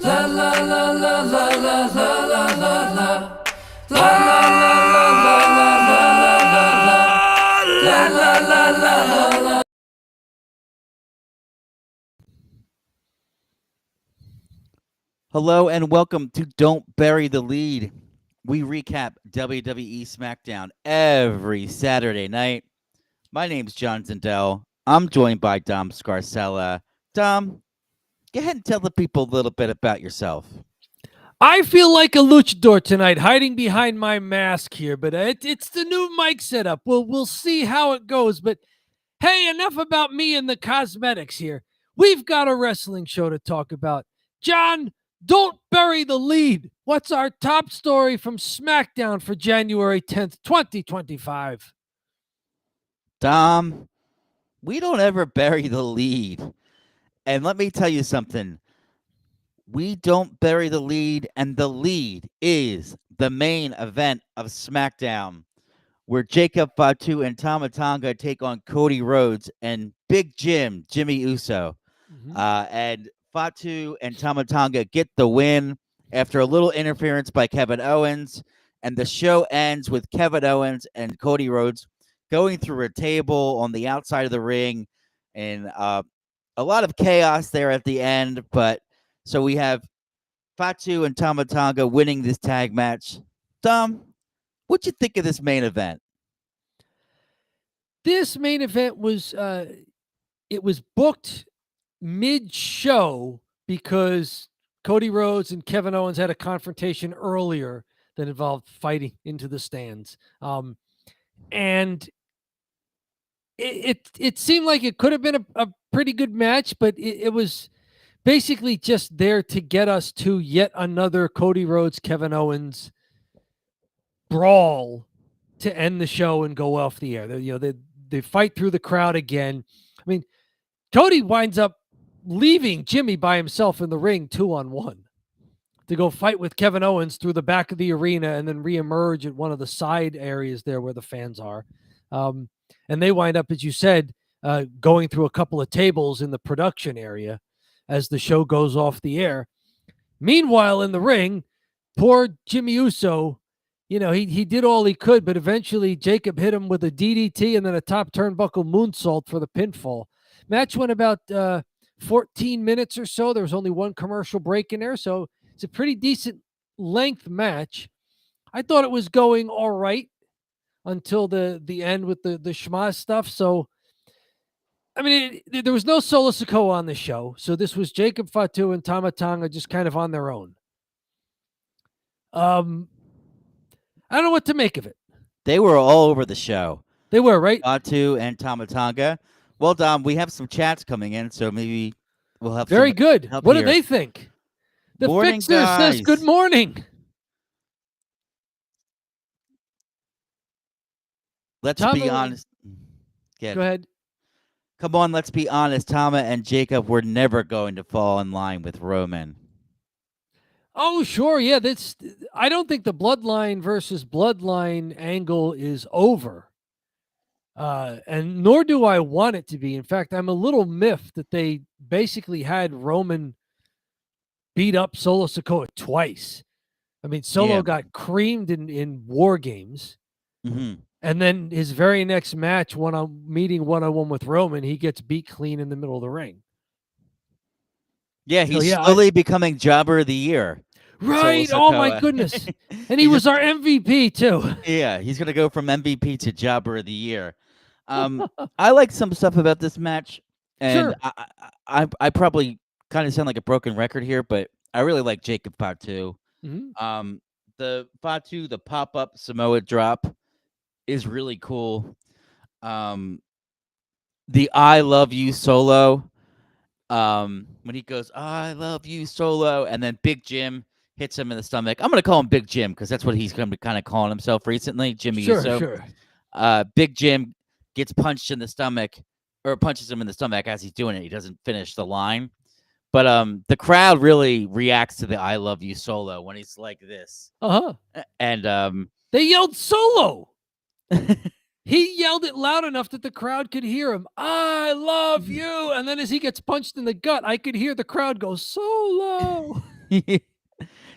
La la la la la la la la la la. La la la la la la la la la. La la la la la. Hello and welcome to Don't Bury the Lead. We recap WWE SmackDown every Saturday night. My name's John Zindel. I'm joined by Dom Scarcella. Dom, go ahead and tell the people a little bit about yourself. I feel like a luchador tonight, hiding behind my mask here, but it's the new mic setup. We'll see how it goes. But hey, enough about me and the cosmetics here. We've got a wrestling show to talk about. John, don't bury the lead. What's our top story from SmackDown for January 10th, 2025? Dom, we don't ever bury the lead. And let me tell you something. We don't bury the lead, and the lead is the main event of SmackDown, where Jacob Fatu and Tama Tonga take on Cody Rhodes and Big Jim, Jimmy Uso. And Fatu and Tama Tonga get the win after a little interference by Kevin Owens. And the show ends with Kevin Owens and Cody Rhodes going through a table on the outside of the ring. And a lot of chaos there at the end. But so we have Fatu and Tama Tonga winning this tag match. Dom, what'd you think of this main event? This main event was it was booked mid-show because Cody Rhodes and Kevin Owens had a confrontation earlier that involved fighting into the stands. And it seemed like it could have been a pretty good match, but it was basically just there to get us to yet another Cody Rhodes, Kevin Owens brawl to end the show and go off the air. They fight through the crowd again. I mean, Cody winds up leaving Jimmy by himself in the ring 2-on-1 to go fight with Kevin Owens through the back of the arena and then reemerge at one of the side areas there where the fans are. And they wind up, as you said, going through a couple of tables in the production area as the show goes off the air. Meanwhile, in the ring, poor Jimmy Uso, he did all he could, but eventually Jacob hit him with a DDT and then a top turnbuckle moonsault for the pinfall. Match went about 14 minutes or so. There was only one commercial break in there, so it's a pretty decent length match. I thought it was going all right until the end with the schmaz stuff. So, I mean, there was no Solo Sikoa on the show, so this was Jacob Fatu and Tama Tonga just kind of on their own. I don't know what to make of it. They were all over the show. They were, right? Fatu and Tama Tonga. Well, Dom, we have some chats coming in, so maybe we'll have very good. What here. do they think? The morning, Fixer guys. says good morning. Let's Tama, be honest. Go ahead. Come on, let's be honest. Tama and Jacob were never going to fall in line with Roman. Oh, sure. Yeah, I don't think the Bloodline versus Bloodline angle is over. And nor do I want it to be. In fact, I'm a little miffed that they basically had Roman beat up Solo Sikoa twice. I mean, Solo got creamed in War Games. Mm-hmm. And then his very next match, meeting one-on-one with Roman, he gets beat clean in the middle of the ring. Yeah, he's slowly becoming Jobber of the Year. Right. Oh, my goodness. And he was our MVP, too. Yeah, he's going to go from MVP to Jobber of the Year. I like some stuff about this match. And sure. I probably kind of sound like a broken record here, but I really like Jacob Fatu. Mm-hmm. The Fatu, the pop-up Samoa drop is really cool. The I love you solo. When he goes, I love you solo, and then Big Jim hits him in the stomach. I'm going to call him Big Jim because that's what he's going to be kind of calling himself recently, Jimmy Uso. Sure. Big Jim gets punched in the stomach, or punches him in the stomach as he's doing it. He doesn't finish the line. But the crowd really reacts to the I love you solo when he's like this. Uh-huh. And they yelled solo. He yelled it loud enough that the crowd could hear him. I love you. And then as he gets punched in the gut, I could hear the crowd go, Solo.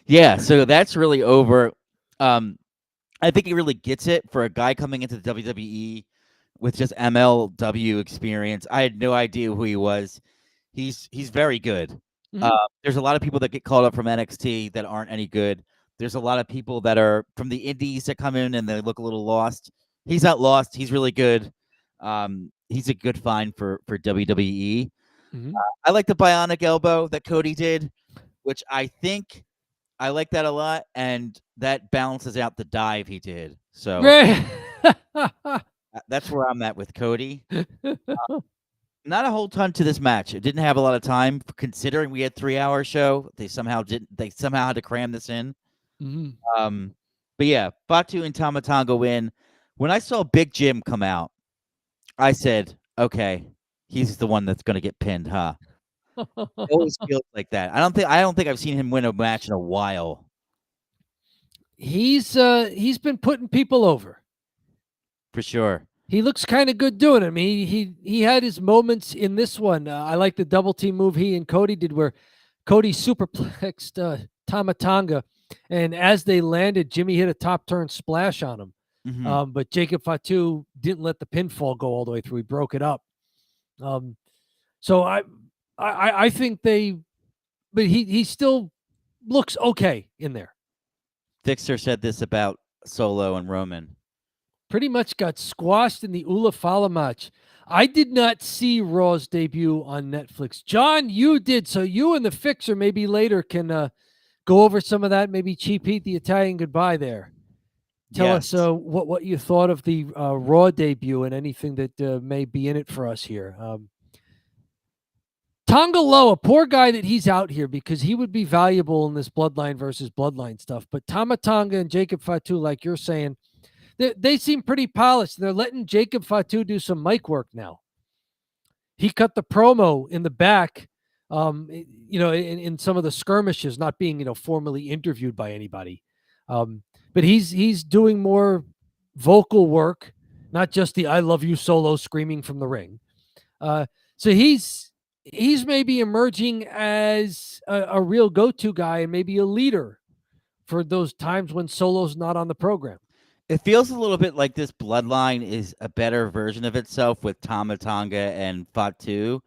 Yeah, so that's really over. I think he really gets it for a guy coming into the WWE with just MLW experience. I had no idea who he was. He's very good. Mhm. There's a lot of people that get called up from NXT that aren't any good. There's a lot of people that are from the indies that come in and they look a little lost. He's not lost. He's really good. He's a good find for WWE. Mhm. I like the bionic elbow that Cody did, which I think I like that a lot, and that balances out the dive he did. So that's where I'm at with Cody. Not a whole ton to this match. It didn't have a lot of time, considering we had 3-hour show. They somehow didn't. They somehow had to cram this in. Mhm. But yeah, Fatu and Tama Tonga win. When I saw Big Jim come out, I said, "Okay, he's the one that's going to get pinned, huh?" It always feels like that. I don't think I've seen him win a match in a while. He's been putting people over. For sure. He looks kind of good doing it. I mean, he had his moments in this one. I like the double team move he and Cody did, where Cody superplexed Tama Tonga, and as they landed, Jimmy hit a top turn splash on him. Mhm. But Jacob Fatu didn't let the pinfall go all the way through. He broke it up. So I think but he still looks okay in there. Fixer said this about Solo and Roman. Pretty much got squashed in the Ula Fala match. I did not see Raw's debut on Netflix. John, you did. So you and the Fixer maybe later can go over some of that. Maybe Cheap Heat, the Italian goodbye there. Tell us what you thought of the Raw debut and anything that may be in it for us here. Tonga Loa, poor guy that he's out here because he would be valuable in this Bloodline versus Bloodline stuff. But Tama Tonga and Jacob Fatu, like you're saying, they seem pretty polished. They're letting Jacob Fatu do some mic work now. He cut the promo in the back, in some of the skirmishes, not being, formally interviewed by anybody. But he's doing more vocal work, not just the "I love you" solo screaming from the ring. So he's maybe emerging as a real go-to guy and maybe a leader for those times when Solo's not on the program. It feels a little bit like this Bloodline is a better version of itself with Tama Tonga and Fatu,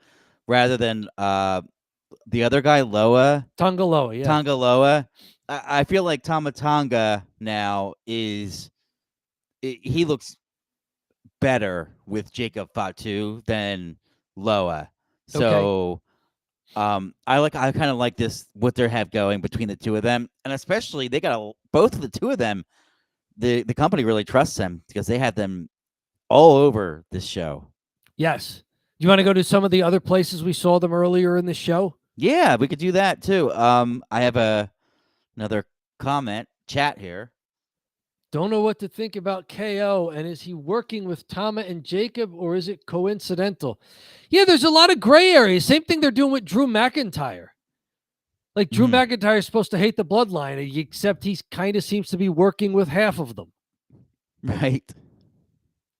rather than the other guy, Loa. Tonga Loa, yeah. Tonga Loa. I feel like Tama Tonga now he looks better with Jacob Fatu than Loa. So I kind of like this, what they have going between the two of them. And especially they got both of the two of them. The company really trusts them because they had them all over this show. Yes. Do you want to go to some of the other places we saw them earlier in the show? Yeah, we could do that too. I have another chat here. Don't know what to think about KO, and is he working with Tama and Jacob, or is it coincidental? Yeah, there's a lot of gray areas. Same thing they're doing with Drew McIntyre. Like Drew McIntyre is supposed to hate the Bloodline, except he kind of seems to be working with half of them. Right.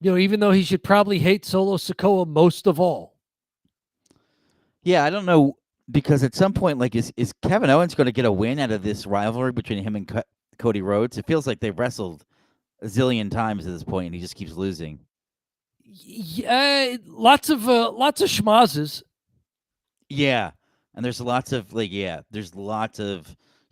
Even though he should probably hate Solo Sikoa most of all. Yeah, I don't know, because at some point, like, is Kevin Owens going to get a win out of this rivalry between him and Cody Rhodes? It feels like they've wrestled a zillion times at this point, and he just keeps losing. Yeah, lots of schmazzes. Yeah, and there's lots of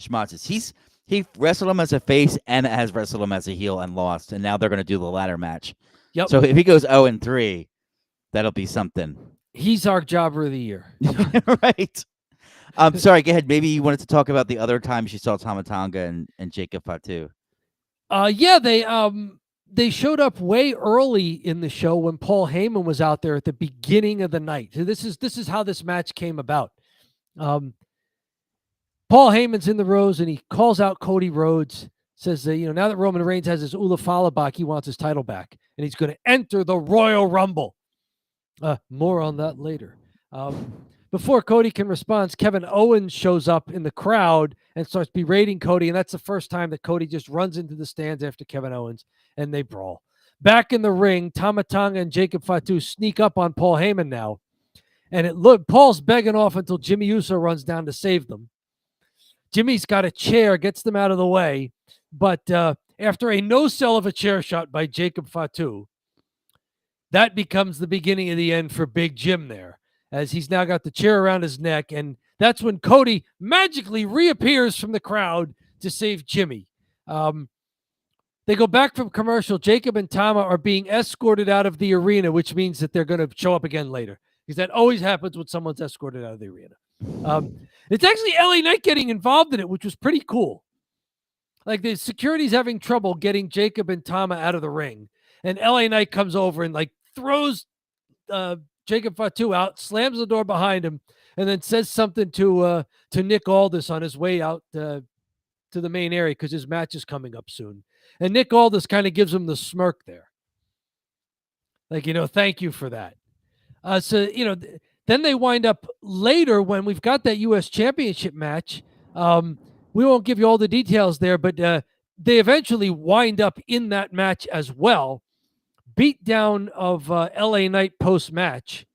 schmazzes. He wrestled him as a face and has wrestled him as a heel and lost, and now they're going to do the ladder match. Yep. So if he goes 0-3, that'll be something. He's our jobber of the year. Right. Sorry, go ahead. Maybe you wanted to talk about the other times you saw Tama Tonga and Jacob Fatu. Yeah, they showed up way early in the show when Paul Heyman was out there at the beginning of the night. So this is how this match came about. Paul Heyman's in the Rose and he calls out Cody Rhodes, says that, now that Roman Reigns has his Ula Fala back, he wants his title back and he's going to enter the Royal Rumble. More on that later. Before Cody can respond, Kevin Owens shows up in the crowd and starts berating Cody, and that's the first time that Cody just runs into the stands after Kevin Owens, and they brawl. Back in the ring, Tama Tonga and Jacob Fatu sneak up on Paul Heyman now, and Paul's begging off until Jimmy Uso runs down to save them. Jimmy's got a chair, gets them out of the way. But after a no-sell of a chair shot by Jacob Fatu, that becomes the beginning of the end for Big Jim there, as he's now got the chair around his neck. And that's when Cody magically reappears from the crowd to save Jimmy. They go back from commercial. Jacob and Tama are being escorted out of the arena, which means that they're going to show up again later, because that always happens when someone's escorted out of the arena. It's actually LA Knight getting involved in it, which was pretty cool. Like, the security's having trouble getting Jacob and Tama out of the ring, and LA Knight comes over and like throws Jacob Fatu out, slams the door behind him, and then says something to Nick Aldis on his way out to the main area, because his match is coming up soon. And Nick Aldis kind of gives him the smirk there. Like, thank you for that. Then they wind up later when we've got that U.S. Championship match. We won't give you all the details there, but they eventually wind up in that match as well. Beat down of LA Knight post-match.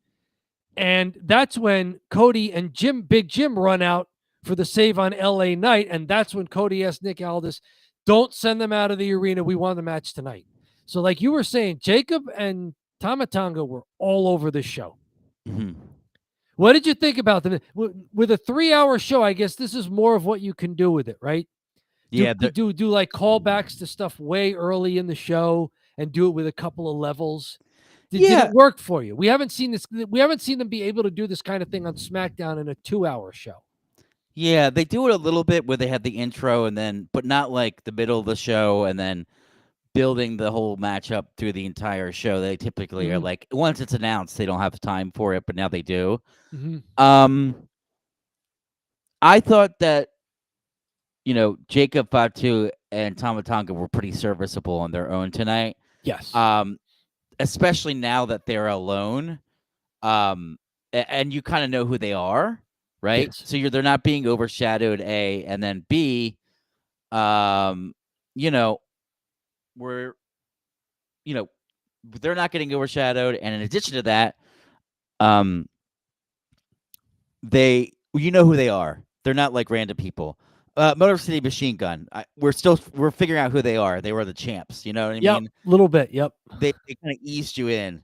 And that's when Cody and Big Jim run out for the save on LA Knight. And that's when Cody asked Nick Aldis, don't send them out of the arena. We want the match tonight. So like you were saying, Jacob and Tama Tonga were all over the show. Mm-hmm. What did you think about them? With a 3-hour show, I guess this is more of what you can do with it, right? Do like callbacks to stuff way early in the show and do it with a couple of levels. Did it work for you? We haven't seen this. We haven't seen them be able to do this kind of thing on SmackDown in a 2-hour show. Yeah, they do it a little bit where they have the intro and then, but not like the middle of the show and then building the whole matchup through the entire show. They typically are like, once it's announced, they don't have time for it, but now they do. I thought that, Jacob Fatu and Tama Tonga were pretty serviceable on their own tonight. Yes. Especially now that they're alone. And you kind of know who they are, right? Yes. So they're not being overshadowed, A, and then B, they're not getting overshadowed, and in addition to that, you know who they are. They're not like random people. Motor City Machine Gun. We're figuring out who they are. They were the champs. You know what I mean? A little bit. Yep. They kind of eased you in.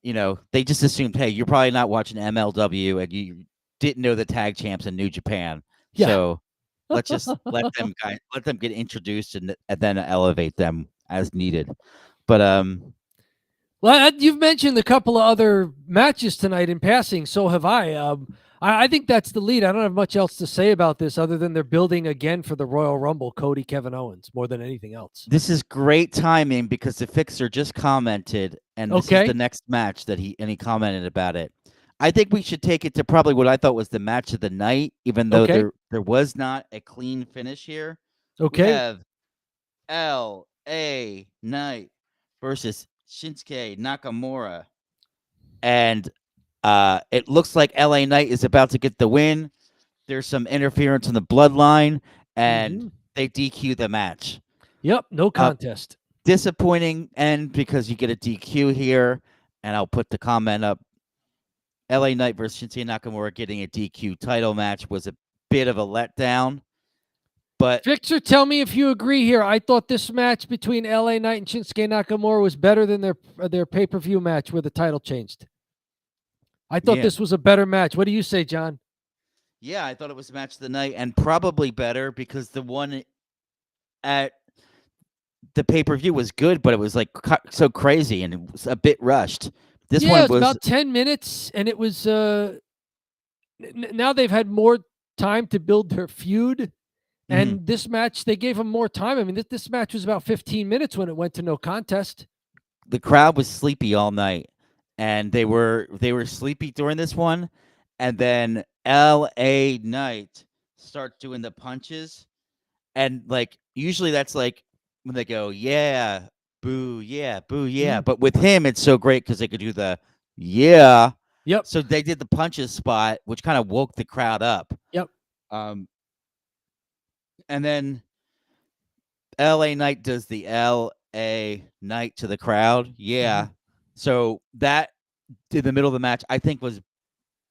They just assumed, hey, you're probably not watching MLW, and you didn't know the tag champs in New Japan. Yeah. So let's just let them get introduced and then elevate them as needed. But well, you've mentioned a couple of other matches tonight in passing. So have I. I think that's the lead. I don't have much else to say about this other than they're building again for the Royal Rumble, Cody, Kevin Owens, more than anything else. This is great timing because the Fixer just commented, and this is the next match that he commented about it. I think we should take it to probably what I thought was the match of the night, even though there was not a clean finish here. Okay. We have LA Knight versus Shinsuke Nakamura. And it looks like LA Knight is about to get the win. There's some interference in the Bloodline, and they DQ the match. Yep, no contest. Disappointing end because you get a DQ here, and I'll put the comment up. LA Knight versus Shinsuke Nakamura getting a DQ title match was a bit of a letdown. But Victor, tell me if you agree here. I thought this match between LA Knight and Shinsuke Nakamura was better than their pay-per-view match where the title changed. I thought this was a better match. What do you say, John? Yeah, I thought it was match of the night, and probably better because the one at the pay-per-view was good, but it was like so crazy and it was a bit rushed. This one was about 10 minutes, and it was now they've had more time to build their feud, and this match, they gave them more time. I mean, this match was about 15 minutes when it went to no contest. The crowd was sleepy all night, and they were sleepy during this one, and then LA Knight starts doing the punches, and like usually that's like when they go, yeah, boo, yeah, boo, yeah. But with him, it's so great because they could do the yeah. Yep. So they did the punches spot, which kind of woke the crowd up. Yep. And then LA Knight does the LA Knight to the crowd. Yeah. So that in the middle of the match, I think was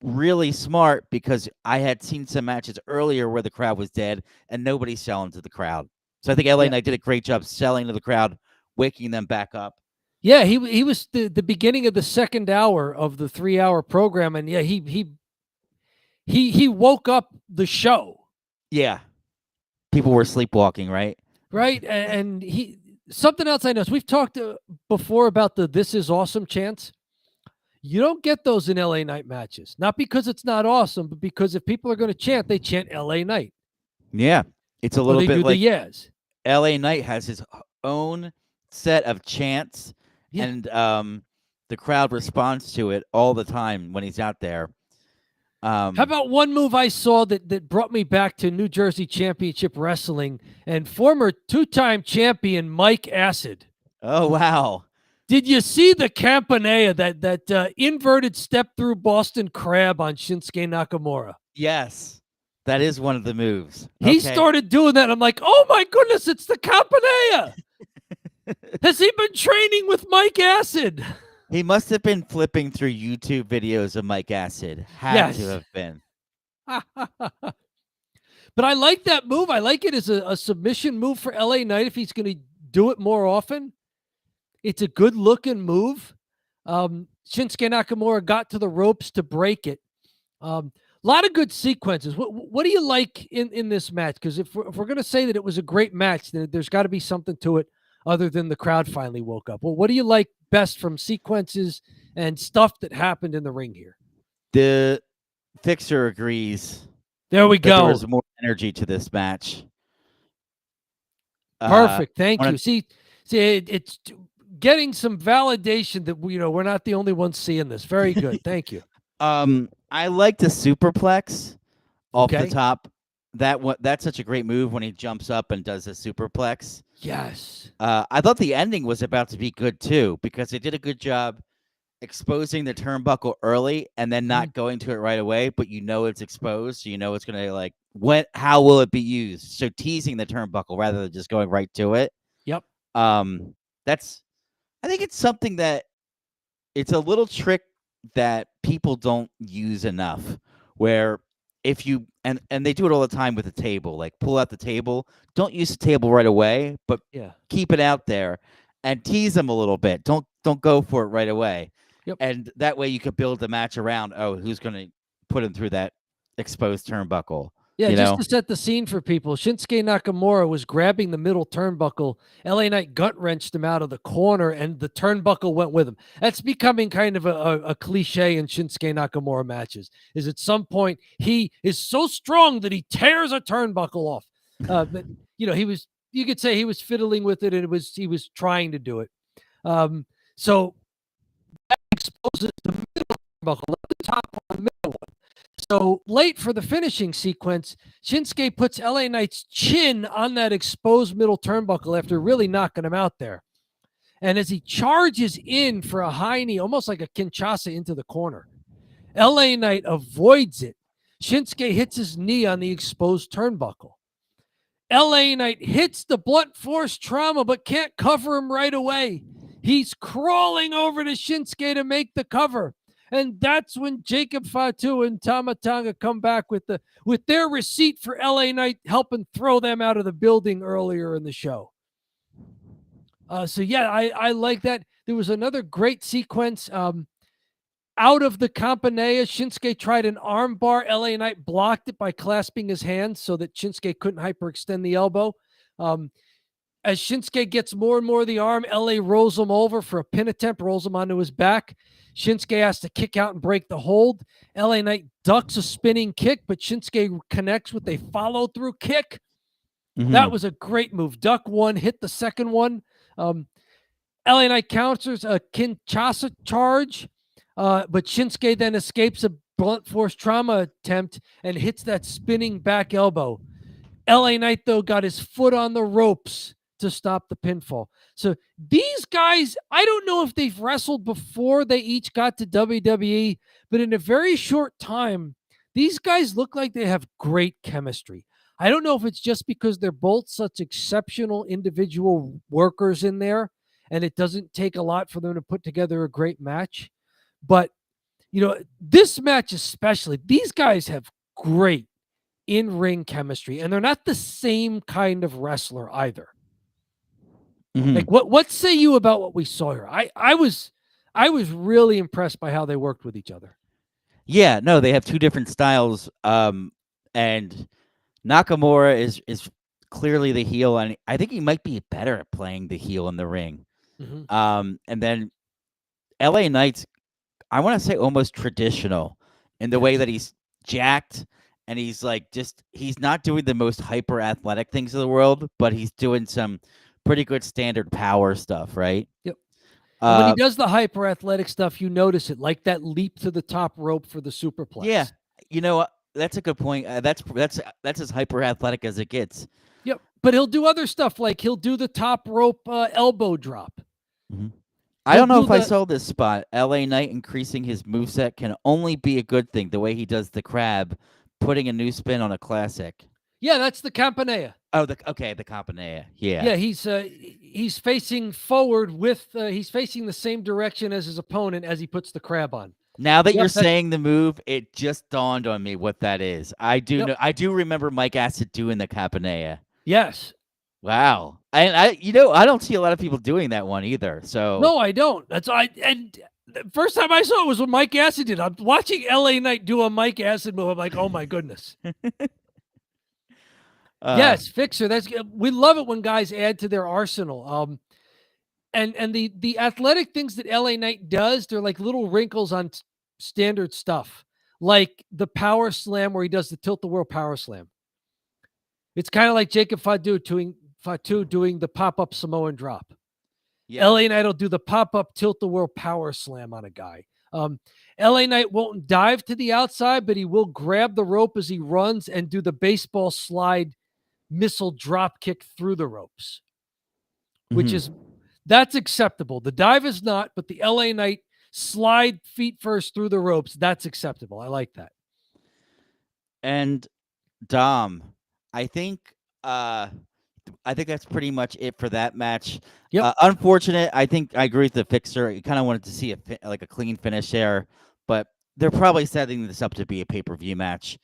really smart because I had seen some matches earlier where the crowd was dead and nobody's selling to the crowd. So I think LA Yeah. Knight did a great job selling to the crowd, waking them back up. Yeah, he was the beginning of the second hour of the 3-hour program, and yeah, he woke up the show. Yeah. People were sleepwalking, right? Right, and he something else I noticed. We've talked before about the "This is awesome" chants. You don't get those in LA Knight matches, not because it's not awesome, but because if people are going to chant, they chant LA Knight. Yeah. It's a Or little they bit do like the yes. LA Knight has his own set of chants, Yeah. and the crowd responds to it all the time when he's out there. How about one move I saw that brought me back to New Jersey Championship Wrestling and former 2-time champion Mike Acid? Oh, wow. Did you see the Campanella, that inverted step through Boston Crab on Shinsuke Nakamura? Yes. That is one of the moves. He Okay. started doing that. I'm like, oh my goodness, it's the Campanella. Has he been training with Mike Acid? He must have been flipping through YouTube videos of Mike Acid. Had Yes. to have been. But I like that move. I like it as a submission move for LA Knight if he's going to do it more often. It's a good looking move. Shinsuke Nakamura got to the ropes to break it. A lot of good sequences. What do you like in this match? Because if we're going to say that it was a great match, then there's got to be something to it other than the crowd finally woke up. Well, what do you like best from sequences and stuff that happened in the ring here? The Fixer agrees. There we There go. was more energy to this match. Perfect. Thank wanna- you. See, it's getting some validation that we're not the only ones seeing this. Very good. Thank you. I like the superplex off Okay. the top. That's such a great move when he jumps up and does a superplex. Yes. I thought the ending was about to be good too because they did a good job exposing the turnbuckle early and then not going to it right away, but it's exposed, so it's gonna how will it be used? So teasing the turnbuckle rather than just going right to it. Yep. I think it's something that it's a little trick that people don't use enough, where if you and they do it all the time with the table, like pull out the table, don't use the table right away, but Yeah. keep it out there and tease them a little bit. Don't go for it right away. Yep. And that way you could build the match around, who's going to put him through that exposed turnbuckle. Yeah, you just know? to set the scene for people, Shinsuke Nakamura was grabbing the middle turnbuckle. LA Knight gut wrenched him out of the corner, and the turnbuckle went with him. That's becoming kind of a cliche in Shinsuke Nakamura matches. Is at some point he is so strong that he tears a turnbuckle off. But you could say he was fiddling with it, and he was trying to do it. So that exposes the middle turnbuckle, not the top one, the middle one. So late for the finishing sequence, Shinsuke puts LA Knight's chin on that exposed middle turnbuckle after really knocking him out there. And as he charges in for a high knee, almost like a Kinshasa into the corner, LA Knight avoids it. Shinsuke hits his knee on the exposed turnbuckle. LA Knight hits the blunt force trauma, but can't cover him right away. He's crawling over to Shinsuke to make the cover. And that's when Jacob Fatu and Tama Tonga come back with their receipt for LA Knight helping throw them out of the building earlier in the show. So yeah, I like that. There was another great sequence. Out of the Campanella, Shinsuke tried an arm bar. LA Knight blocked it by clasping his hands so that Shinsuke couldn't hyperextend the elbow. As Shinsuke gets more and more of the arm, LA rolls him over for a pin attempt, rolls him onto his back. Shinsuke has to kick out and break the hold. LA Knight ducks a spinning kick, but Shinsuke connects with a follow-through kick. Mm-hmm. That was a great move. Duck one, hit the second one. LA Knight counters a Kinshasa charge, but Shinsuke then escapes a blunt force trauma attempt and hits that spinning back elbow. LA Knight, though, got his foot on the ropes to stop the pinfall. So these guys, I don't know if they've wrestled before they each got to WWE, but in a very short time, these guys look like they have great chemistry. I don't know if it's just because they're both such exceptional individual workers in there, and it doesn't take a lot for them to put together a great match. But this match especially, these guys have great in-ring chemistry, and they're not the same kind of wrestler either. Mhm. Like, what say you about what we saw here? I was really impressed by how they worked with each other. Yeah, no, they have two different styles. And Nakamura is clearly the heel, and I think he might be better at playing the heel in the ring. And then LA Knight's, I want to say, almost traditional in the way that he's jacked, and he's like he's not doing the most hyper athletic things in the world, but he's doing some pretty good standard power stuff, right? Yep. And when he Uh, does the hyper athletic stuff, you notice it, like that leap to the top rope for the superplex. yeah, that's a good point. That's as hyper athletic as it gets. Yep. But he'll do other stuff, like he'll do the top rope elbow drop. I don't know He'll if do I the- saw this spot. LA Knight increasing his moveset can only be a good thing. The way he does the crab, putting a new spin on a classic. Yeah, that's the Campanella. Oh, the Campanella. Yeah. Yeah, he's facing forward with he's facing the same direction as his opponent as he puts the crab on. Now that Yep, you're that's- saying the move, it just dawned on me what that is. I do know. I do remember Mike Acid doing the Campanella. Yes. Wow. And I don't see a lot of people doing that one either. So No, I don't. And the first time I saw it was when Mike Acid did. I'm watching LA Knight do a Mike Acid move. I'm like, oh my goodness. Yes, Fixer. We love it when guys add to their arsenal. And the athletic things that LA Knight does, they're like little wrinkles on standard stuff, like the power slam where he does the tilt the world power slam. It's kind of like Jacob Fatu doing the pop-up Samoan drop. yeah. LA Knight will do the pop-up tilt the world power slam on a guy. LA Knight won't dive to the outside, but he will grab the rope as he runs and do the baseball slide missile drop kick through the ropes, which that's acceptable. The dive is not, but the LA Knight slide feet first through the ropes, that's acceptable. I like that. And Dom, I think that's pretty much it for that match. Yep. Unfortunate. I think I agree with the Fixer. You kind of wanted to see a clean finish there, but they're probably setting this up to be a pay-per-view match.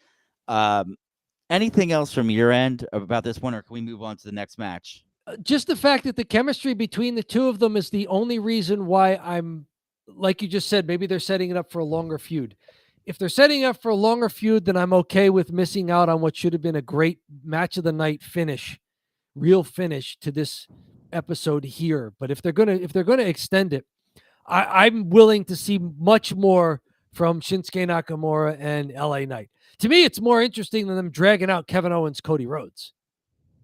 Anything else from your end about this one, or can we move on to the next match? Just the fact that the chemistry between the two of them is the only reason why I'm, like you just said, maybe they're setting it up for a longer feud. If they're setting up for a longer feud, then I'm okay with missing out on what should have been a great match of the night finish, real finish to this episode here. But if they're gonna extend it, I'm willing to see much more from Shinsuke Nakamura and LA Knight. To me, it's more interesting than them dragging out Kevin Owens, Cody Rhodes.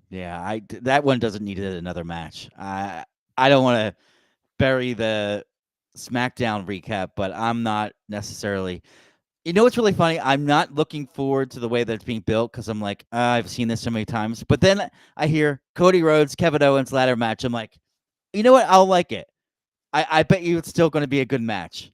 Yeah, that one doesn't need another match. I don't want to bury the SmackDown recap, but I'm not necessarily. You know what's really funny? I'm not looking forward to the way that it's being built because I'm like, I've seen this so many times. But then I hear Cody Rhodes, Kevin Owens ladder match. I'm like, you know what? I'll like it. I bet you it's still going to be a good match.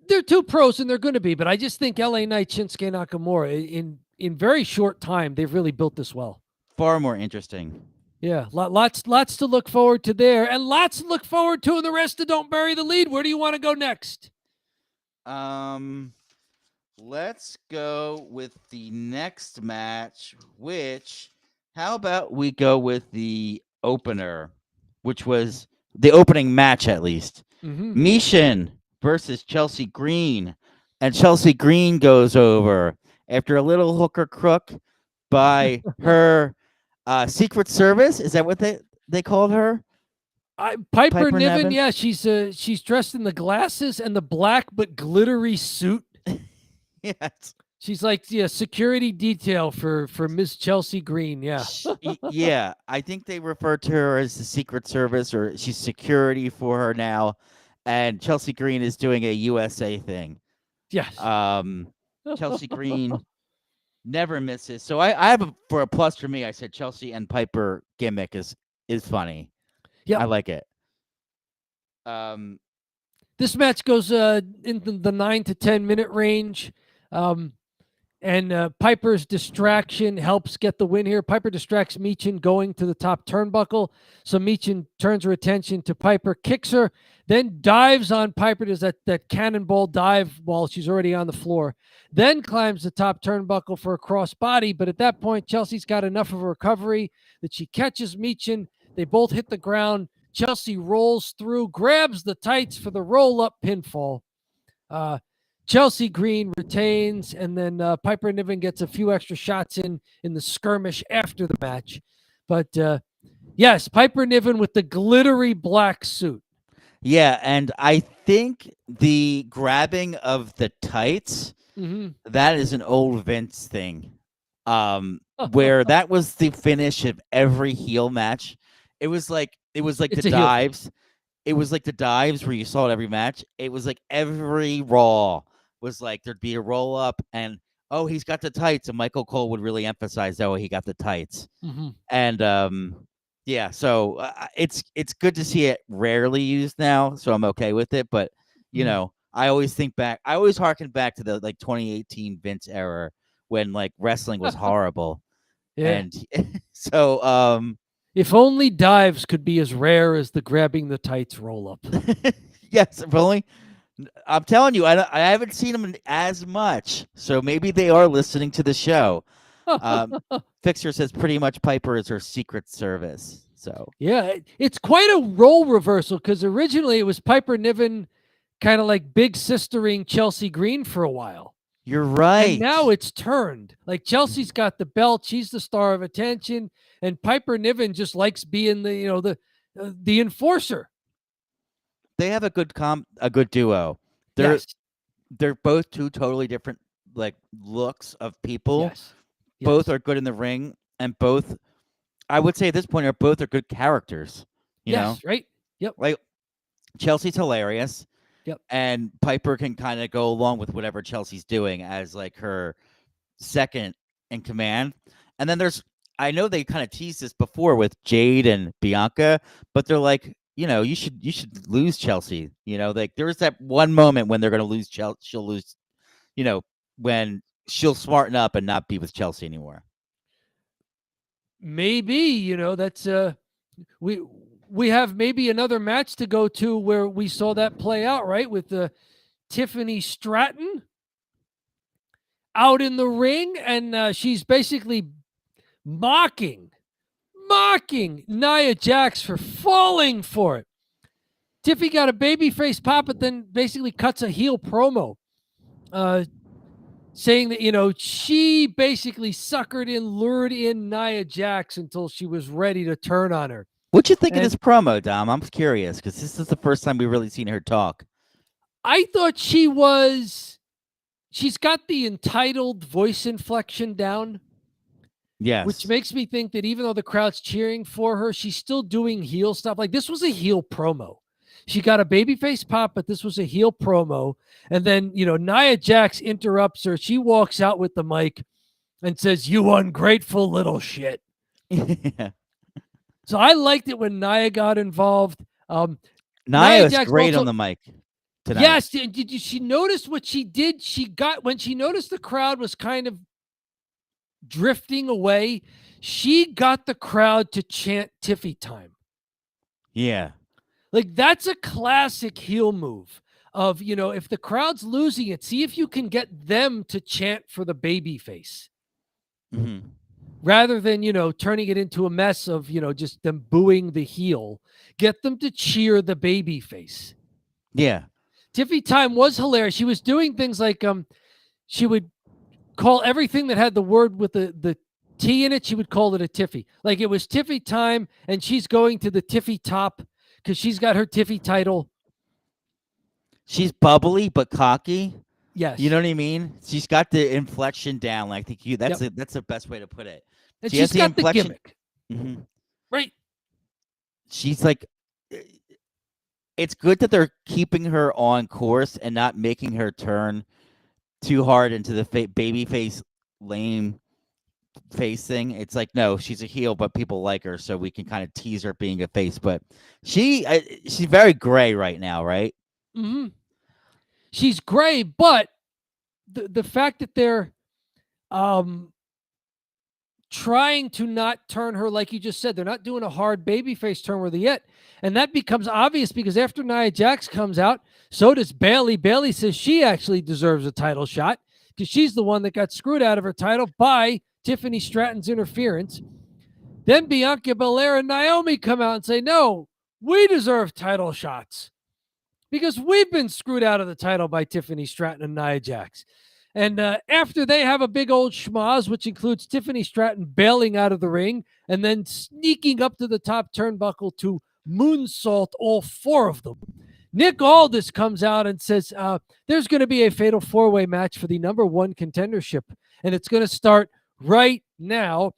They're two pros, and they're going to be. But I just think LA Knight, Shinsuke Nakamura, in very short time, they've really built this well. Far more interesting. Yeah, lots to look forward to there, and lots to look forward to in the rest of Don't Bury the Lead. Where do you want to go next? Let's go with the next match, how about we go with the opener, which was the opening match at least. Mishin versus Chelsea Green, and Chelsea Green goes over after a little hooker crook by her Secret Service. Is that what they called her? Piper Niven. Yeah, she's dressed in the glasses and the black but glittery suit. Yes. She's like security detail for Miss Chelsea Green. Yeah. Yeah, I think they refer to her as the Secret Service, or she's security for her now. And Chelsea Green is doing a USA thing. Yes. Chelsea Green never misses. So I have for a plus for me. I said Chelsea and Piper gimmick is funny. Yeah, I like it. This match goes in the 9 to 10 minute range. And Piper's distraction helps get the win here. Piper distracts Michin going to the top turnbuckle. So Michin turns her attention to Piper, kicks her, then dives on Piper. Does that cannonball dive while she's already on the floor. Then climbs the top turnbuckle for a crossbody. But at that point, Chelsea's got enough of a recovery that she catches Michin. They both hit the ground. Chelsea rolls through, grabs the tights for the roll-up pinfall. Chelsea Green retains, and then Piper Niven gets a few extra shots in the skirmish after the match. But yes, Piper Niven with the glittery black suit. Yeah, and I think the grabbing of the tights, that is an old Vince thing, where that was the finish of every heel match. It was like the dives. It was like the dives where you saw it every match. It was like every Raw was like there'd be a roll up and he's got the tights, and Michael Cole would really emphasize he got the tights. And yeah, so it's good to see it rarely used now, so I'm okay with it. But you know, I always harken back to the 2018 Vince era when like wrestling was horrible. Yeah. And so if only dives could be as rare as the grabbing the tights roll up. Yes, if only. I'm telling you, I haven't seen them as much, so maybe they are listening to the show. Fixer says pretty much Piper is her secret service. So yeah, it's quite a role reversal because originally it was Piper Niven kind of like big sistering Chelsea Green for a while. You're right. And now it's turned. Like Chelsea's got the belt, she's the star of attention, and Piper Niven just likes being the enforcer. They have a good duo. They're both two totally different like looks of people. Yes. Both are good in the ring, and both, I would say at this point, both are good characters. You know, right? Yep. Like Chelsea's hilarious. Yep. And Piper can kind of go along with whatever Chelsea's doing as like her second in command. And then I know they kind of teased this before with Jade and Bianca, but they're like, you should lose Chelsea. Like there's that one moment when they're going to lose Chelsea. She'll lose, when she'll smarten up and not be with Chelsea anymore. Maybe, that's we have maybe another match to go to where we saw that play out, right? With Tiffany Stratton out in the ring, and she's basically mocking Nia Jax for falling for it. Tiffy got a babyface pop, but then basically cuts a heel promo, saying that, she basically suckered in, lured in Nia Jax until she was ready to turn on her. What'd you think of this promo, Dom? I'm curious because this is the first time we've really seen her talk. I thought she's got the entitled voice inflection down. Yes. Which makes me think that even though the crowd's cheering for her, she's still doing heel stuff. Like this was a heel promo. She got a babyface pop, but this was a heel promo. And then, Nia Jax interrupts her. She walks out with the mic and says, "You ungrateful little shit." Yeah. So I liked it when Nia got involved. Nia was great on the mic tonight. Yes. Did she notice what she did? When she noticed the crowd was kind of drifting away, she got the crowd to chant Tiffy time. Yeah. Like that's a classic heel move of, if the crowd's losing it, see if you can get them to chant for the baby face. Mm-hmm. Rather than, turning it into a mess of, just them booing the heel. Get them to cheer the baby face. Yeah. Tiffy time was hilarious. She was doing things like she would call everything that had the word with the T in it, she would call it a Tiffy. Like it was Tiffy time, and she's going to the Tiffy top because she's got her Tiffy title. She's bubbly but cocky. Yes. You know what I mean? She's got the inflection down. I think that's the best way to put it. And she's got the gimmick. Mm-hmm. Right. She's like, it's good that they're keeping her on course and not making her turn too hard into the babyface lame face thing. It's like, no, she's a heel, but people like her, so we can kind of tease her being a face. But she's very gray right now, right? Mm-hmm. She's gray, but the fact that they're trying to not turn her, like you just said. They're not doing a hard babyface turn with her yet. And that becomes obvious because after Nia Jax comes out, so does Bayley. Bayley says she actually deserves a title shot because she's the one that got screwed out of her title by Tiffany Stratton's interference. Then Bianca Belair and Naomi come out and say, no, we deserve title shots because we've been screwed out of the title by Tiffany Stratton and Nia Jax. And after they have a big old schmoz, which includes Tiffany Stratton bailing out of the ring and then sneaking up to the top turnbuckle to moonsault all four of them, Nick Aldis comes out and says there's going to be a fatal four-way match for the #1 contendership, and it's going to start right now.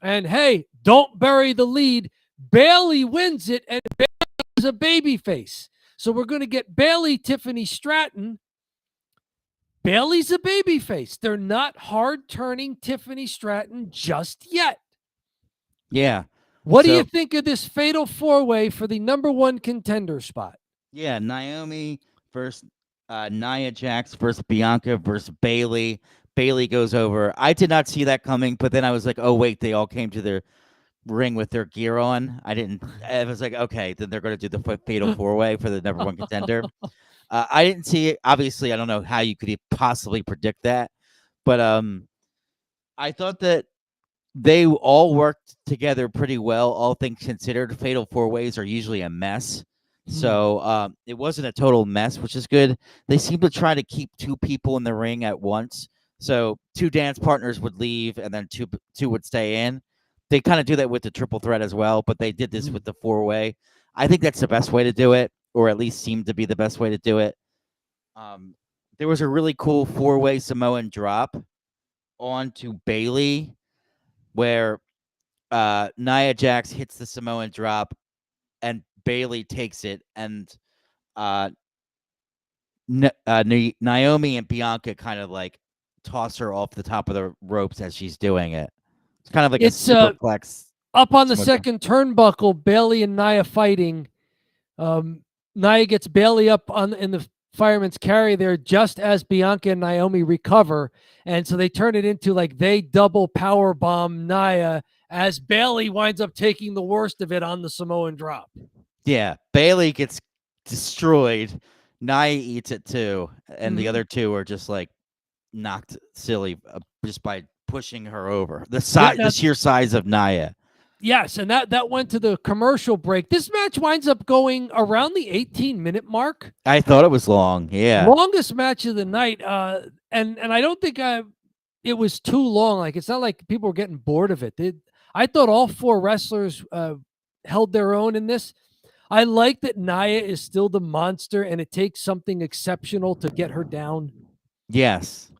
And hey, don't bury the lead. Bayley wins it, and Bayley is a babyface. So we're going to get Bayley, Tiffany Stratton. Bayley's a babyface. They're not hard-turning Tiffany Stratton just yet. Yeah. What do you think of this fatal four-way for the #1 contender spot? Yeah, Naomi versus Nia Jax versus Bianca versus Bayley. Bayley goes over. I did not see that coming, but then I was like, oh, wait, they all came to their ring with their gear on. I was like, okay, then they're going to do the fatal four-way for the #1 contender. I didn't see it. Obviously, I don't know how you could possibly predict that, but I thought that they all worked together pretty well, all things considered. Fatal four-ways are usually a mess. So it wasn't a total mess, which is good. They seem to try to keep two people in the ring at once. So two dance partners would leave and then two would stay in. They kind of do that with the triple threat as well, but they did this with the four-way. I think that's the best way to do it, or at least seemed to be the best way to do it. There was a really cool four-way Samoan drop onto Bayley where Nia Jax hits the Samoan drop and Bayley takes it, and Naomi and Bianca kind of like toss her off the top of the ropes as she's doing it. It's kind of like a superplex. Up on the second turnbuckle, Bayley and Nia fighting. Nia gets Bayley up in the fireman's carry there just as Bianca and Naomi recover. And so they turn it into like they double power bomb Nia as Bayley winds up taking the worst of it on the Samoan drop. Yeah, Bayley gets destroyed. Nia eats it too. And the other two are just like knocked silly just by pushing her over. The sheer size of Nia. Yes, and that went to the commercial break. This match winds up going around the 18-minute mark. I thought it was long, yeah. Longest match of the night, and I don't think it was too long. Like, it's not like people were getting bored of it. I thought all four wrestlers held their own in this. I like that Nia is still the monster, and it takes something exceptional to get her down. Yes.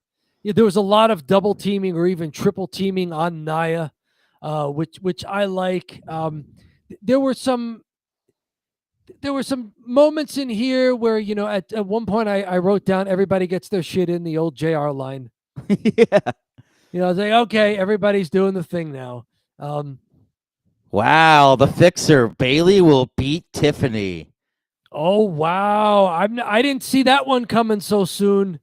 Yeah, there was a lot of double teaming or even triple teaming on Nia. Which I like. There were some moments in here where, you know, at one point I wrote down everybody gets their shit in, the old JR line. Yeah. You know, I was like, okay, everybody's doing the thing now. Wow, the fixer. Bayley will beat Tiffany. Oh, wow. I didn't see that one coming so soon.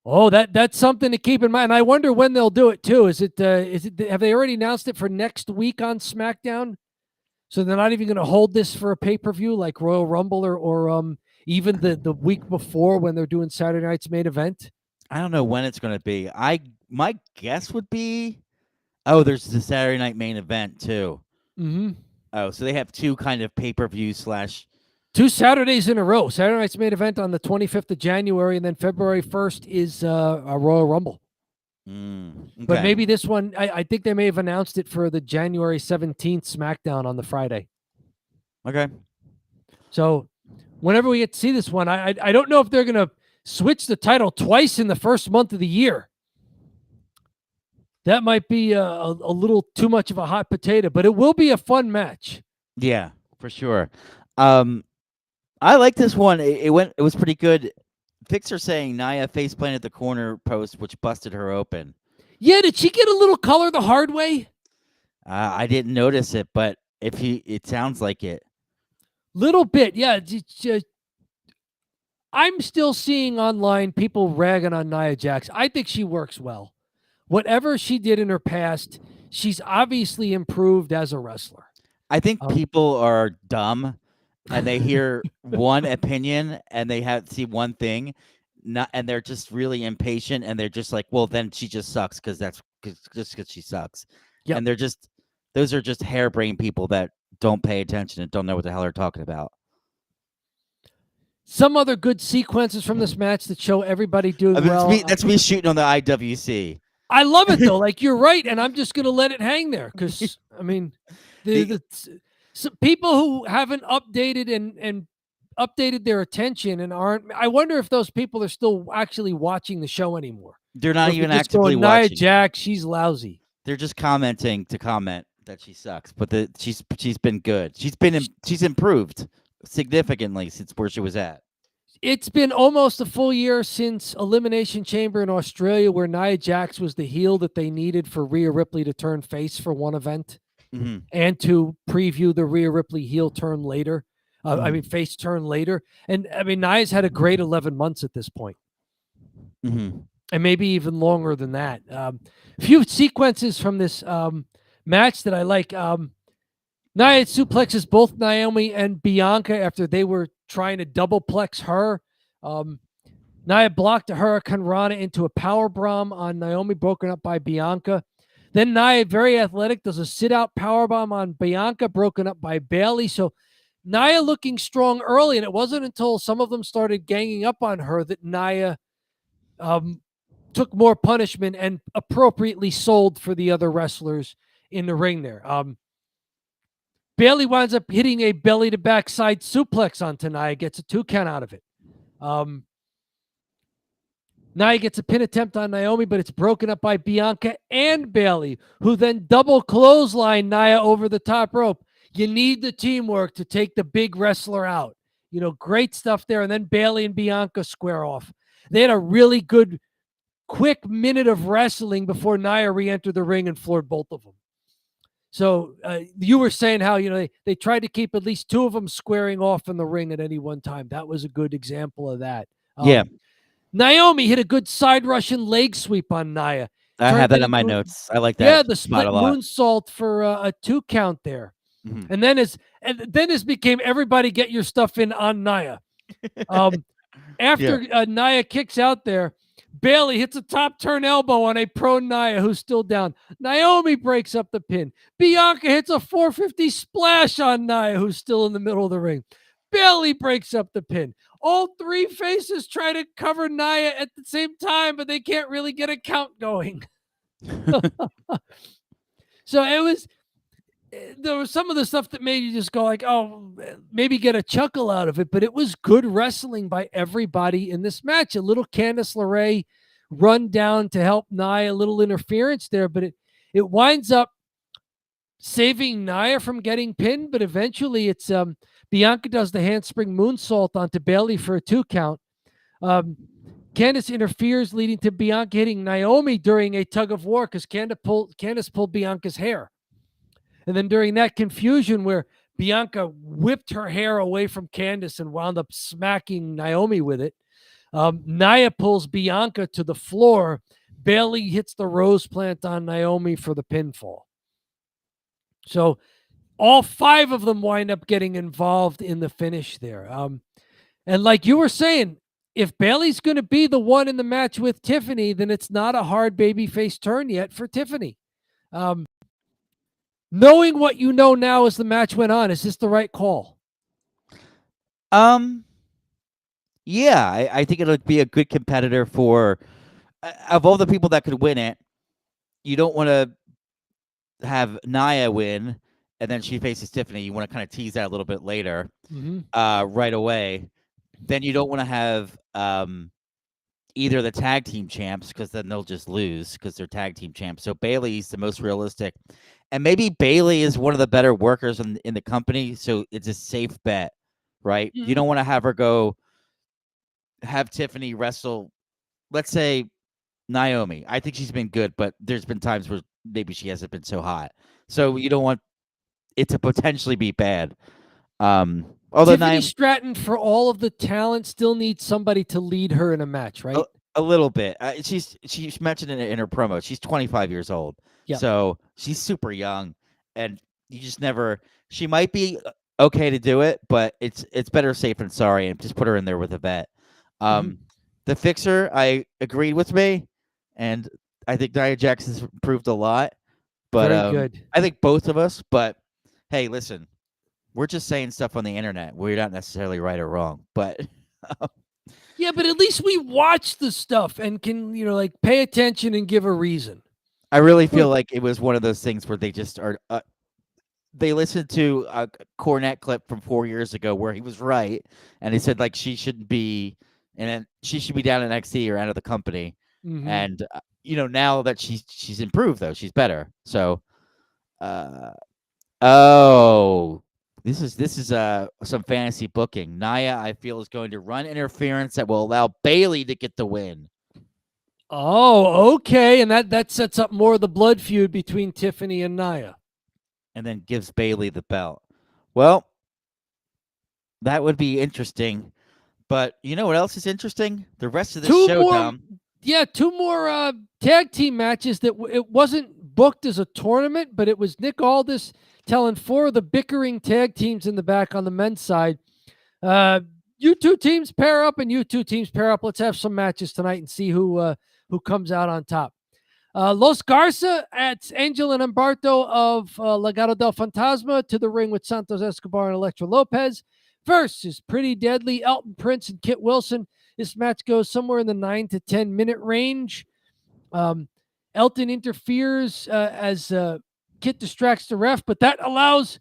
Oh, that's something to keep in mind. I wonder when they'll do it too. Is it have they already announced it for next week on SmackDown? So they're not even going to hold this for a pay-per-view like Royal Rumble or even the week before when they're doing Saturday night's main event? I don't know when it's going to be. My guess would be, there's the Saturday night main event too. Mm-hmm. Oh, so they have two kind of pay-per-view / 2 Saturdays in a row. Saturday night's main event on the 25th of January, and then February 1st is a Royal Rumble. Okay. But maybe this one, I think they may have announced it for the January 17th SmackDown on the Friday. Okay. So whenever we get to see this one, I don't know if they're going to switch the title twice in the first month of the year. That might be a little too much of a hot potato, but it will be a fun match. Yeah, for sure. I like this one. It was pretty good. Fixer saying Nia face planted the corner post, which busted her open. Yeah, did she get a little color the hard way? I didn't notice it, but it sounds like it. Little bit, yeah. I'm still seeing online people ragging on Nia Jax. I think she works well. whatever she did in her past, she's obviously improved as a wrestler. I think people are dumb and they hear one opinion and they see one thing, and they're just really impatient and they're just like, well, then she just sucks because she sucks. Yep. And those are just harebrained people that don't pay attention and don't know what the hell they're talking about. Some other good sequences from this match that show everybody doing well. That's me shooting on the IWC. I love it though. Like, you're right, and I'm just going to let it hang there because I mean, people who haven't updated and updated their attention and aren't. I wonder if those people are still actually watching the show anymore. They're not even just actively going, Nia watching. Jax, she's lousy. They're just commenting to comment that she sucks, but she's been good. She's improved significantly since where she was at. It's been almost a full year since Elimination Chamber in Australia, where Nia Jax was the heel that they needed for Rhea Ripley to turn face for one event, and to preview the Rhea Ripley heel turn later. I mean, face turn later. And I mean, Nia's had a great 11 months at this point. And maybe even longer than that. A few sequences from this match that I like. Nia suplexes both Naomi and Bianca after they were trying to doubleplex her. Nia blocked a Hurricane Rana into a power bomb on Naomi, broken up by Bianca. Then Nia, very athletic, does a sit-out powerbomb on Bianca, broken up by Bayley. So Nia looking strong early, and it wasn't until some of them started ganging up on her that Nia took more punishment and appropriately sold for the other wrestlers in the ring there. Bayley winds up hitting a belly-to-backside suplex onto Nia, gets a 2 count out of it. Nia gets a pin attempt on Naomi, but it's broken up by Bianca and Bayley, who then double clothesline Nia over the top rope. You need the teamwork to take the big wrestler out. You know, great stuff there. And then Bayley and Bianca square off. They had a really good, quick minute of wrestling before Nia re-entered the ring and floored both of them. So you were saying how, you know, they tried to keep at least 2 of them squaring off in the ring at any one time. That was a good example of that. Yeah. Naomi hit a good side Russian leg sweep on Nia. I have that in my notes. I like that. Yeah, the split moonsault for a 2 count there. And then as became everybody get your stuff in on Nia. After Nia kicks out there, Bayley hits a top turn elbow on a prone Nia who's still down. Naomi breaks up the pin. Bianca hits a 450 splash on Nia who's still in the middle of the ring. Bayley breaks up the pin. All 3 faces try to cover Nia at the same time, but they can't really get a count going. So there was some of the stuff that made you just go like, oh, maybe get a chuckle out of it, but it was good wrestling by everybody in this match. A little Candice LeRae run down to help Nia, a little interference there, but it winds up saving Nia from getting pinned, but eventually it's Bianca does the handspring moonsault onto Bayley for a 2 count. Candice interferes, leading to Bianca hitting Naomi during a tug of war because Candice pulled Bianca's hair. And then during that confusion where Bianca whipped her hair away from Candice and wound up smacking Naomi with it, Nia pulls Bianca to the floor. Bayley hits the rose plant on Naomi for the pinfall. So all 5 of them wind up getting involved in the finish there. And like you were saying, if Bayley's going to be the one in the match with Tiffany, then it's not a hard babyface turn yet for Tiffany. Knowing what you know now as the match went on, is this the right call? Yeah, I think it'll be a good competitor for, of all the people that could win it, you don't want to have Nia win and then she faces Tiffany. You want to kind of tease that a little bit later, right away. Then you don't want to have either the tag team champs, because then they'll just lose because they're tag team champs. So Bayley's the most realistic. And maybe Bayley is one of the better workers in the company, so it's a safe bet, right? You don't want to have her have Tiffany wrestle, let's say, Naomi. I think she's been good, but there's been times where maybe she hasn't been so hot. So you don't want it to potentially be bad. Although Tiffany Stratton, for all of the talent, still needs somebody to lead her in a match, right? A little bit. She's mentioned in her promo. She's 25 years old, Yep. so she's super young, and you just never. She might be okay to do it, but it's better safe than sorry, and just put her in there with a vet. The Fixer, I agreed with me, and I think Nia Jackson's improved a lot. But Very good. I think both of us. But hey, listen, we're just saying stuff on the internet. We're not necessarily right or wrong, but. Yeah, but at least we watch the stuff and can, like pay attention and give a reason. I really feel like it was one of those things where they just are. They listened to a Cornette clip from 4 years ago where he was right, and he said like she shouldn't be, and she should be down in NXT or out of the company. And now that she's improved though, she's better. So, this is some fantasy booking. Nia, I feel, is going to run interference that will allow Bayley to get the win. Oh, okay, and that sets up more of the blood feud between Tiffany and Nia. And then gives Bayley the belt. Well, that would be interesting. But you know what else is interesting? The rest of the show, Dom. Yeah, 2 more tag team matches that it wasn't booked as a tournament, but it was Nick Aldis telling 4 of the bickering tag teams in the back on the men's side, you 2 teams pair up and you 2 teams pair up. Let's have some matches tonight and see who comes out on top. Los Garza at Angel and Humberto of Legado del Fantasma to the ring with Santos Escobar and Elektra Lopez versus Pretty Deadly, Elton Prince, and Kit Wilson. This match goes somewhere in the 9 to 10 minute range. Elton interferes as Kit distracts the ref, but that allows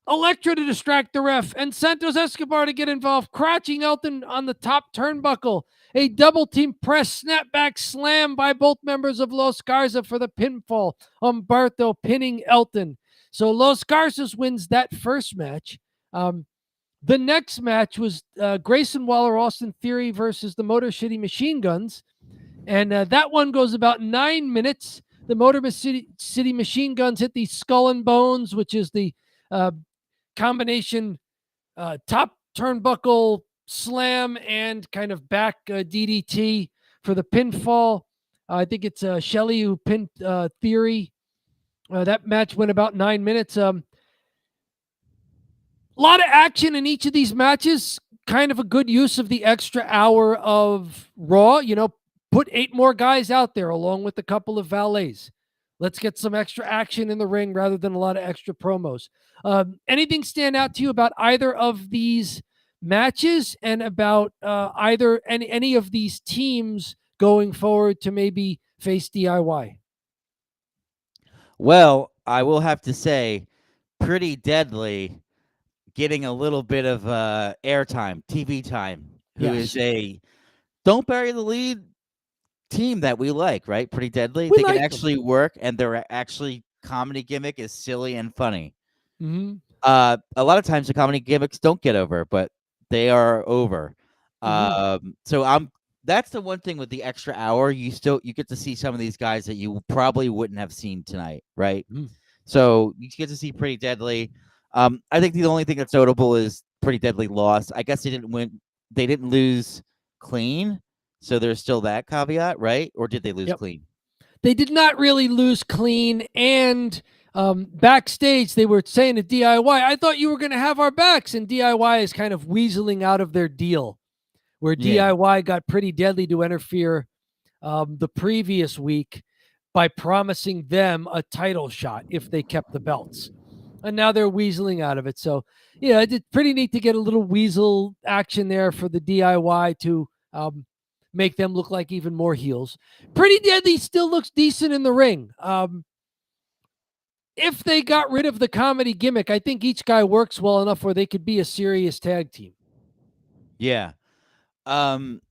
Elektra to distract the ref and Santos Escobar to get involved, crouching Elton on the top turnbuckle. A double team press snapback slam by both members of Los Garza for the pinfall. Humberto pinning Elton. So Los Garzas wins that first match. The next match was Grayson Waller, Austin Theory versus the Motor City Machine Guns. And that one goes about 9 minutes. The Motor City Machine Guns hit the Skull and Bones, which is the combination top turnbuckle slam and kind of back DDT for the pinfall. I think it's Shelley who pinned Theory. That match went about 9 minutes. A lot of action in each of these matches. Kind of a good use of the extra hour of Raw. Put 8 more guys out there along with a couple of valets. Let's get some extra action in the ring rather than a lot of extra promos. Anything stand out to you about either of these matches and about any of these teams going forward to maybe face DIY? Well, I will have to say, Pretty Deadly getting a little bit of airtime, TV time, who is a don't bury the lead team that we like, right? Pretty Deadly. They can actually work, and their actually comedy gimmick is silly and funny. A lot of times the comedy gimmicks don't get over, but they are over. So that's the one thing with the extra hour. You get to see some of these guys that you probably wouldn't have seen tonight, right? So you get to see Pretty Deadly. I think the only thing that's notable is Pretty Deadly lost. I guess they didn't win. They didn't lose clean. So there's still that caveat, right? Or did they lose clean? They did not really lose clean. And backstage, they were saying to DIY, I thought you were going to have our backs. And DIY is kind of weaseling out of their deal, where DIY got Pretty Deadly to interfere the previous week by promising them a title shot if they kept the belts. And now they're weaseling out of it. So, it's pretty neat to get a little weasel action there for the DIY to make them look like even more heels. Pretty Deadly still looks decent in the ring. If they got rid of the comedy gimmick, I think each guy works well enough where they could be a serious tag team. Yeah. And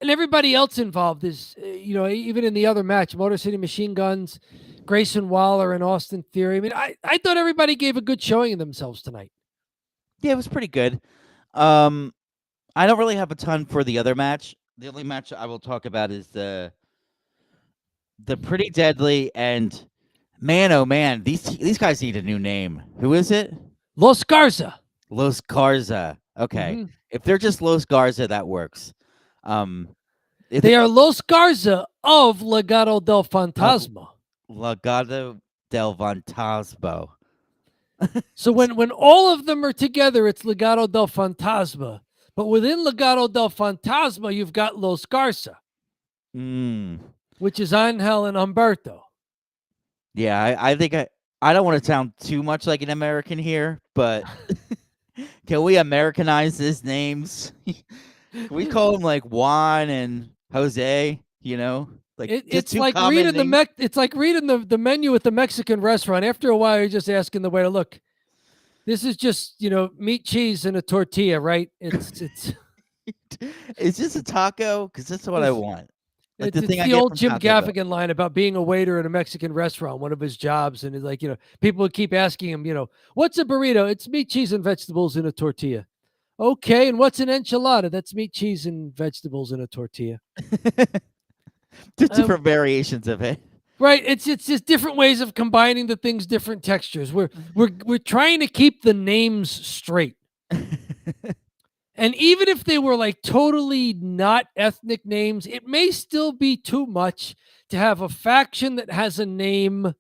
everybody else involved is, even in the other match, Motor City Machine Guns, Grayson Waller, and Austin Theory. I mean, I thought everybody gave a good showing of themselves tonight. Yeah, it was pretty good. I don't really have a ton for the other match. The only match I will talk about is the Pretty Deadly and man, oh man, these guys need a new name. Who is it? Los Garza. Los Garza. Okay. If they're just Los Garza, that works. They are Los Garza of Legado del Fantasma. Legado del Fantasma. So when all of them are together, it's Legado del Fantasma. But within Legado del Fantasma, you've got Los Garza, which is Angel and Humberto. Yeah, I think I don't want to sound too much like an American here, but can we Americanize these names? Can we call them like Juan and Jose? You know, like it's like reading it's like reading the menu at the Mexican restaurant. After a while, you're just asking the waiter, "Look, this is just meat, cheese, and a tortilla, right? It's It's just a taco because that's what I want." Like it's the old Jim Gaffigan line about being a waiter at a Mexican restaurant, one of his jobs, and it's like people would keep asking him, "What's a burrito?" "It's meat, cheese, and vegetables in a tortilla." "Okay, and what's an enchilada?" "That's meat, cheese, and vegetables in a tortilla." Just different variations of it. Right. It's just different ways of combining the things, different textures. We're trying to keep the names straight. And even if they were like totally not ethnic names, it may still be too much to have a faction that has a name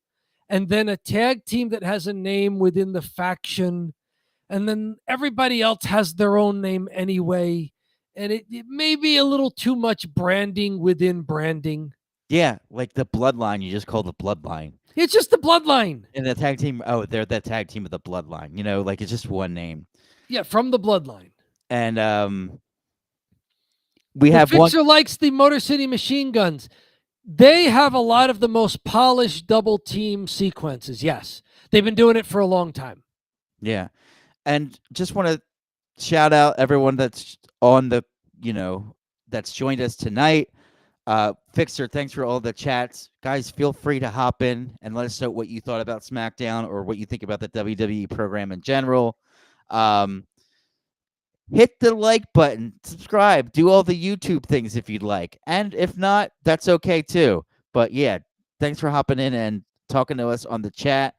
and then a tag team that has a name within the faction. And then everybody else has their own name anyway. And it may be a little too much branding within branding. Yeah, like the Bloodline, you just call the Bloodline. It's just the Bloodline. And the tag team, they're the tag team of the Bloodline. Like it's just one name. Yeah, from the Bloodline. And we have Fixer likes the Motor City Machine Guns. They have a lot of the most polished double team sequences. Yes, they've been doing it for a long time. Yeah, and just want to shout out everyone that's on the that's joined us tonight. Fixer, thanks for all the chats, guys. Feel free to hop in and let us know what you thought about SmackDown or what you think about the WWE program in general. Hit the like button, subscribe, do all the YouTube things if you'd like. And if not, that's okay too. But yeah, thanks for hopping in and talking to us on the chat.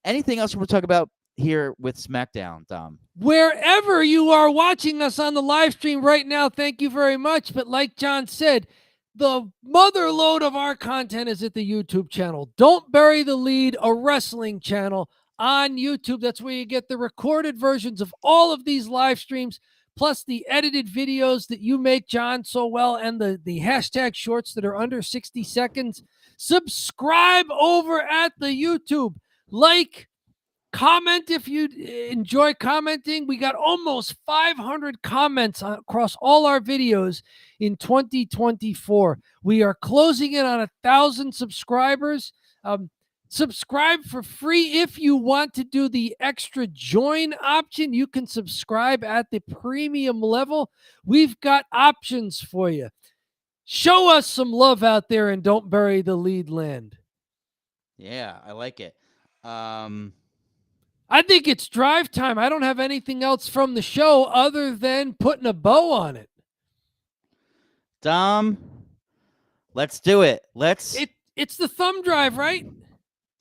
Anything else we'll talk about here with SmackDown, Dom? Wherever you are watching us on the live stream right now, thank you very much. But like John said, the mother load of our content is at the YouTube channel. Don't Bury the Lead, a wrestling channel on YouTube. That's where you get the recorded versions of all of these live streams, plus the edited videos that you make, John, so well, and the hashtag shorts that are under 60 seconds. Subscribe over at the YouTube. Like, comment if you enjoy commenting. We got almost 500 comments across all our videos in 2024. We are closing in on 1,000 subscribers. Subscribe for free. If you want to do the extra join option, you can subscribe at the premium level. We've got options for you. Show us some love out there and Don't Bury the Lead land. Yeah, I like it. I think it's drive time. I don't have anything else from the show other than putting a bow on it. Dom, let's do it. It's the thumb drive, right?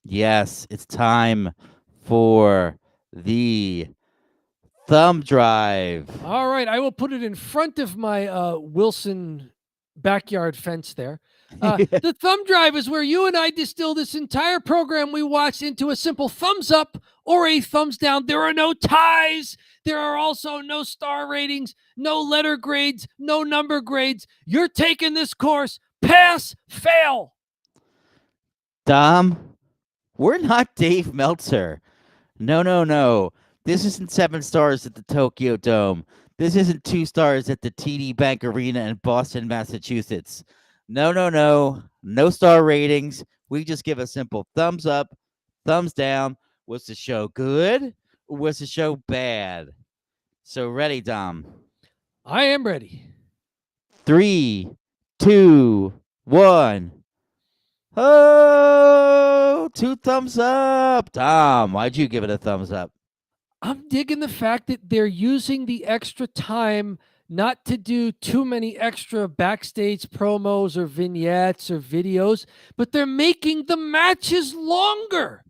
Yes, it's time for the thumb drive. All right, I will put it in front of my Wilson backyard fence there. The thumb drive is where you and I distill this entire program we watched into a simple thumbs up or a thumbs down. There are no ties. There are also no star ratings, no letter grades, no number grades. You're taking this course. Pass, fail. Dom, we're not Dave Meltzer. No. This isn't 7 stars at the Tokyo Dome. This isn't 2 stars at the TD Bank Arena in Boston, Massachusetts. No. No star ratings. We just give a simple thumbs up, thumbs down. Was the show good or was the show bad? So ready, Dom? I am ready. 3, 2, 1. Oh, 2 thumbs up. Dom, why'd you give it a thumbs up? I'm digging the fact that they're using the extra time not to do too many extra backstage promos or vignettes or videos, but they're making the matches longer.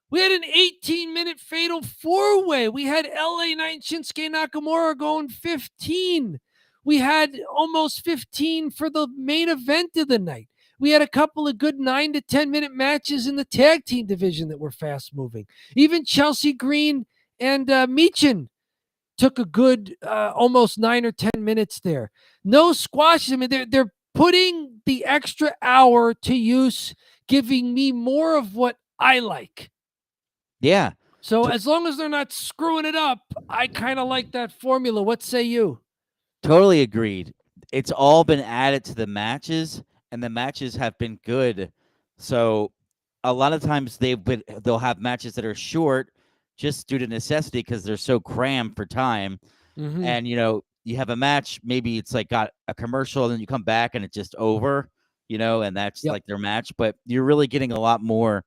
We had an 18-minute fatal 4-way. We had LA Knight and Shinsuke Nakamura going 15. We had almost 15 for the main event of the night. We had a couple of good 9 to 10 minute matches in the tag team division that were fast moving. Even Chelsea Green and Meechin took a good almost 9 or 10 minutes there. No squashes. I mean, they're putting the extra hour to use, giving me more of what I like. Yeah. So as long as they're not screwing it up, I kind of like that formula. What say you? Totally agreed. It's all been added to the matches, and the matches have been good. So a lot of times they'll have matches that are short just due to necessity because they're so crammed for time. Mm-hmm. And you have a match, maybe it's like got a commercial, and then you come back and it's just over, and that's Yep. like their match. But you're really getting a lot more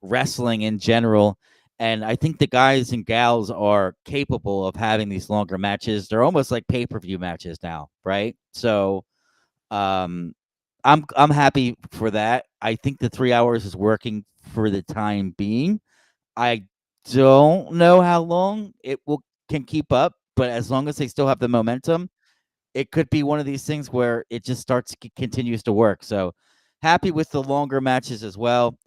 wrestling in general. And I think the guys and gals are capable of having these longer matches. They're almost like pay-per-view matches now, right? So I'm happy for that. I think the 3 hours is working for the time being. I don't know how long it can keep up, but as long as they still have the momentum, it could be one of these things where it just continues to work. So happy with the longer matches as well.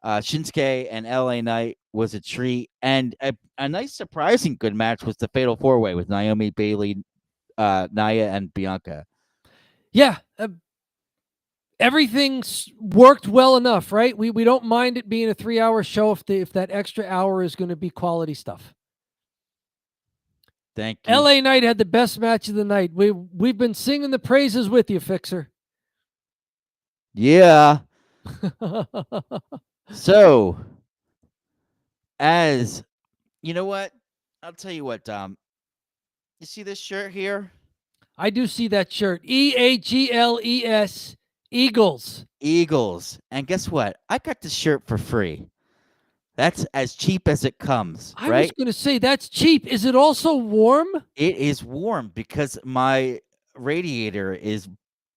Shinsuke and LA Knight was a treat, and a nice surprising good match was the Fatal 4-Way with Naomi, Bailey, Nia, and Bianca. Yeah, everything's worked well enough, right? We don't mind it being a 3-hour show if that extra hour is going to be quality stuff. Thank you. LA Knight had the best match of the night. We've been singing the praises with you, Fixer. Yeah. So, as you know what? I'll tell you what, Dom. You see this shirt here? I do see that shirt. EAGLES, Eagles. Eagles. And guess what? I got this shirt for free. That's as cheap as it comes, I right? was going to say, that's cheap. Is it also warm? It is warm because my radiator is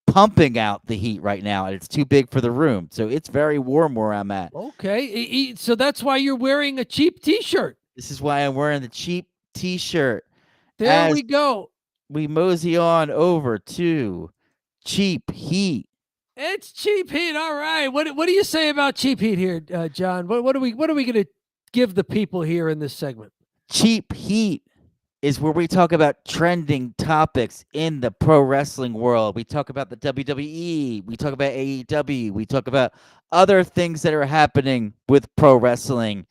pumping out the heat right now, and it's too big for the room. So it's very warm where I'm at. Okay. So that's why you're wearing a cheap T-shirt. This is why I'm wearing the cheap T-shirt. There we go. We mosey on over to Cheap Heat. It's cheap heat. All right. What do you say about cheap heat here, John? What are we going to give the people here in this segment? Cheap Heat is where we talk about trending topics in the pro wrestling world. We talk about the WWE. We talk about AEW. We talk about other things that are happening with pro wrestling.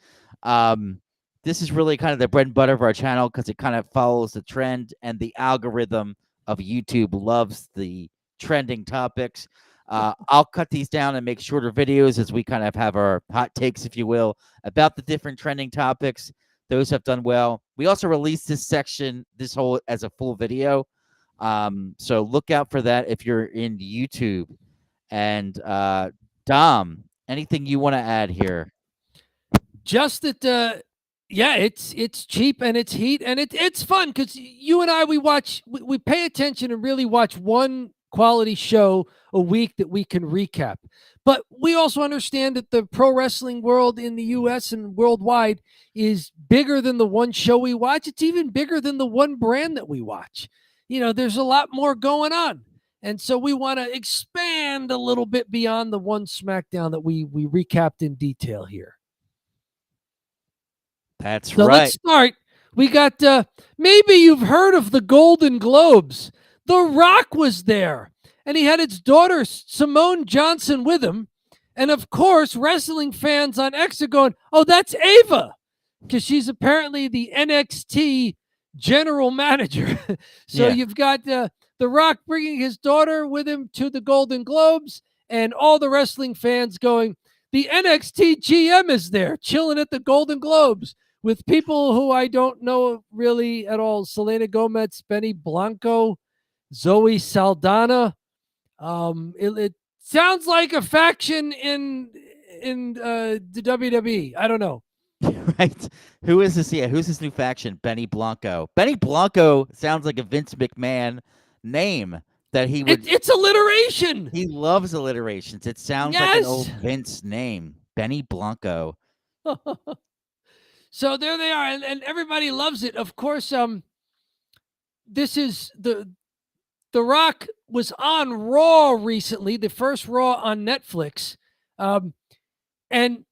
This is really kind of the bread and butter of our channel because it kind of follows the trend, and the algorithm of YouTube loves the trending topics. I'll cut these down and make shorter videos as we kind of have our hot takes, if you will, about the different trending topics. Those have done well. We also released this section, this whole as a full video. So look out for that if you're in YouTube. And Dom, anything you want to add here? Just that, yeah, it's cheap and it's heat and it's fun because you and I we pay attention and really watch one quality show a week that we can recap. But we also understand that the pro wrestling world in the US and worldwide is bigger than the one show we watch. It's even bigger than the one brand that we watch. There's a lot more going on. And so we want to expand a little bit beyond the one SmackDown that we recapped in detail here. That's so right. Let's start. We got, maybe you've heard of the Golden Globes. The Rock was there, and he had his daughter, Simone Johnson, with him. And of course, wrestling fans on X are going, oh, that's Ava, because she's apparently the NXT general manager. So Yeah. you've got The Rock bringing his daughter with him to the Golden Globes, and all the wrestling fans going, the NXT GM is there, chilling at the Golden Globes with people who I don't know really at all. Selena Gomez, Benny Blanco, Zoe Saldana. It sounds like a faction in the WWE. I don't know. Right. Who is this? Yeah, who's this new faction? Benny Blanco. Benny Blanco sounds like a Vince McMahon name that he would. It's alliteration. He loves alliterations. It sounds like an old Vince name. Benny Blanco. So there they are, and everybody loves it. Of course, this is The Rock was on Raw recently, the first Raw on Netflix, and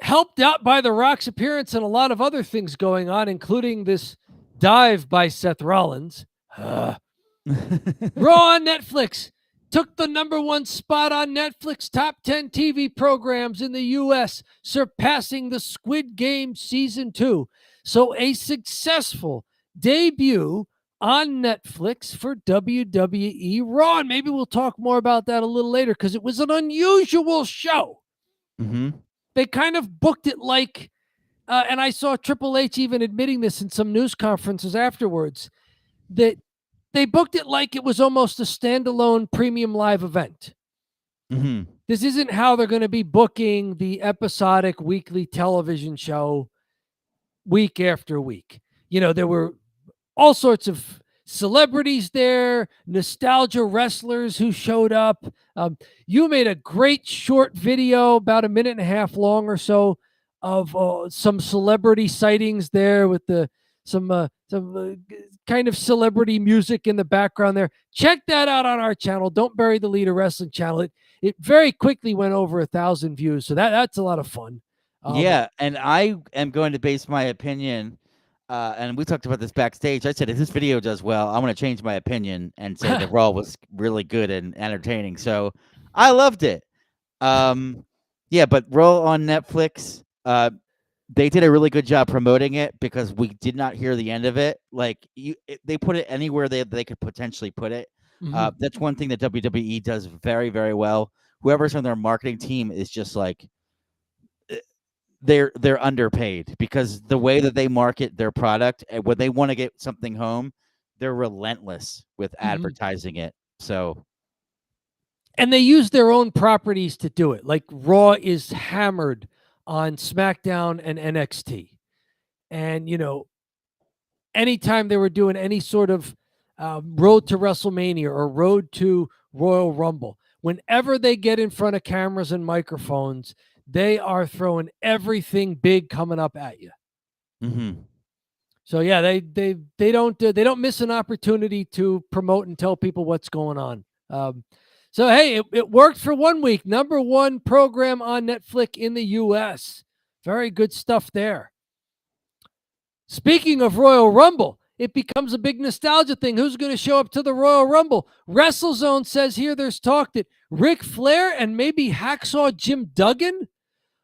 helped out by The Rock's appearance and a lot of other things going on, including this dive by Seth Rollins. Raw on Netflix took the #1 spot on Netflix top 10 TV programs in the U.S., surpassing the Squid Game Season 2. So a successful debut on Netflix for WWE Raw. And maybe we'll talk more about that a little later because it was an unusual show. Mm-hmm. They kind of booked it like, and I saw Triple H even admitting this in some news conferences afterwards, that they booked it like it was almost a standalone premium live event. Mm-hmm. This isn't how they're going to be booking the episodic weekly television show week after week. You know, there were all sorts of celebrities there, nostalgia wrestlers who showed up. You made a great short video, about 1.5 minutes long or so, of some celebrity sightings there with some kind of celebrity music in the background there. Check that out on our channel. Don't Bury the Lead, a wrestling channel. It very quickly went over 1,000 views, so that's a lot of fun. Yeah, and I am going to base my opinion, and we talked about this backstage. I said if this video does well, I'm going to change my opinion and say the Raw was really good and entertaining. So I loved it. Yeah, but Raw on Netflix, they did a really good job promoting it because we did not hear the end of it. Like they put it anywhere they could potentially put it. Mhm. That's one thing that WWE does very, very well. Whoever's on their marketing team is just like they're underpaid because the way that they market their product and when they want to get something home, they're relentless with advertising it. So, and they use their own properties to do it. Like Raw is hammered on SmackDown and NXT. And, you know, anytime they were doing any sort of road to WrestleMania or road to Royal Rumble, whenever they get in front of cameras and microphones, they are throwing everything big coming up at you. mm-hmm. So yeah, they don't miss an opportunity to promote and tell people what's going on. So hey, it worked for 1 week. #1 program on Netflix in the U.S. Very good stuff there. Speaking of Royal Rumble, it becomes a big nostalgia thing. Who's going to show up to the Royal Rumble? WrestleZone says here there's talk that Ric Flair and maybe Hacksaw Jim Duggan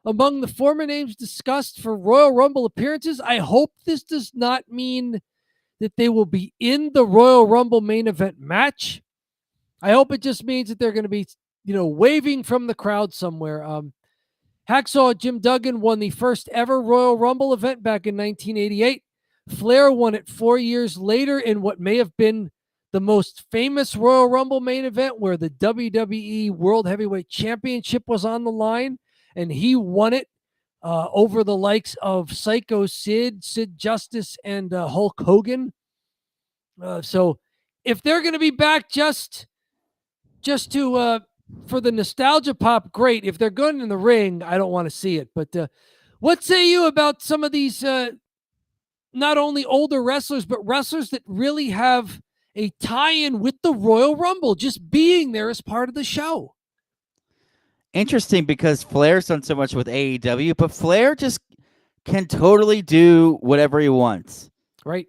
among the former names discussed for Royal Rumble appearances. I hope this does not mean that they will be in the Royal Rumble main event match. I hope it just means that they're going to be, you know, waving from the crowd somewhere. Hacksaw Jim Duggan won the first ever Royal Rumble event back in 1988. Flair won it 4 years later in what may have been the most famous Royal Rumble main event where the WWE World Heavyweight Championship was on the line, and he won it over the likes of Psycho Sid, Sid Justice, and Hulk Hogan. So if they're going to be back just to for the nostalgia pop, great. If they're going in the ring, I don't want to see it. But what say you about some of these not only older wrestlers, but wrestlers that really have a tie-in with the Royal Rumble, just being there as part of the show? Interesting because Flair's done so much with AEW, but Flair just can totally do whatever he wants. Right.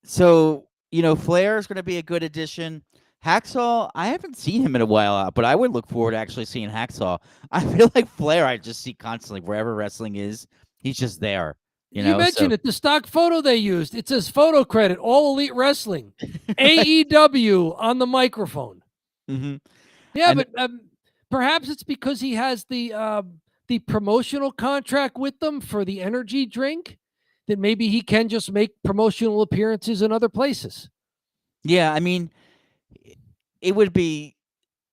So, you know, Flair is going to be a good addition. Hacksaw, I haven't seen him in a while, but I would look forward to actually seeing Hacksaw. I feel like Flair, I just see constantly wherever wrestling is, he's just there. You mentioned it. The stock photo they used, it says photo credit, All Elite Wrestling, AEW on the microphone. Mm-hmm. Yeah, but perhaps it's because he has the promotional contract with them for the energy drink that maybe he can just make promotional appearances in other places. Yeah, I mean, it would be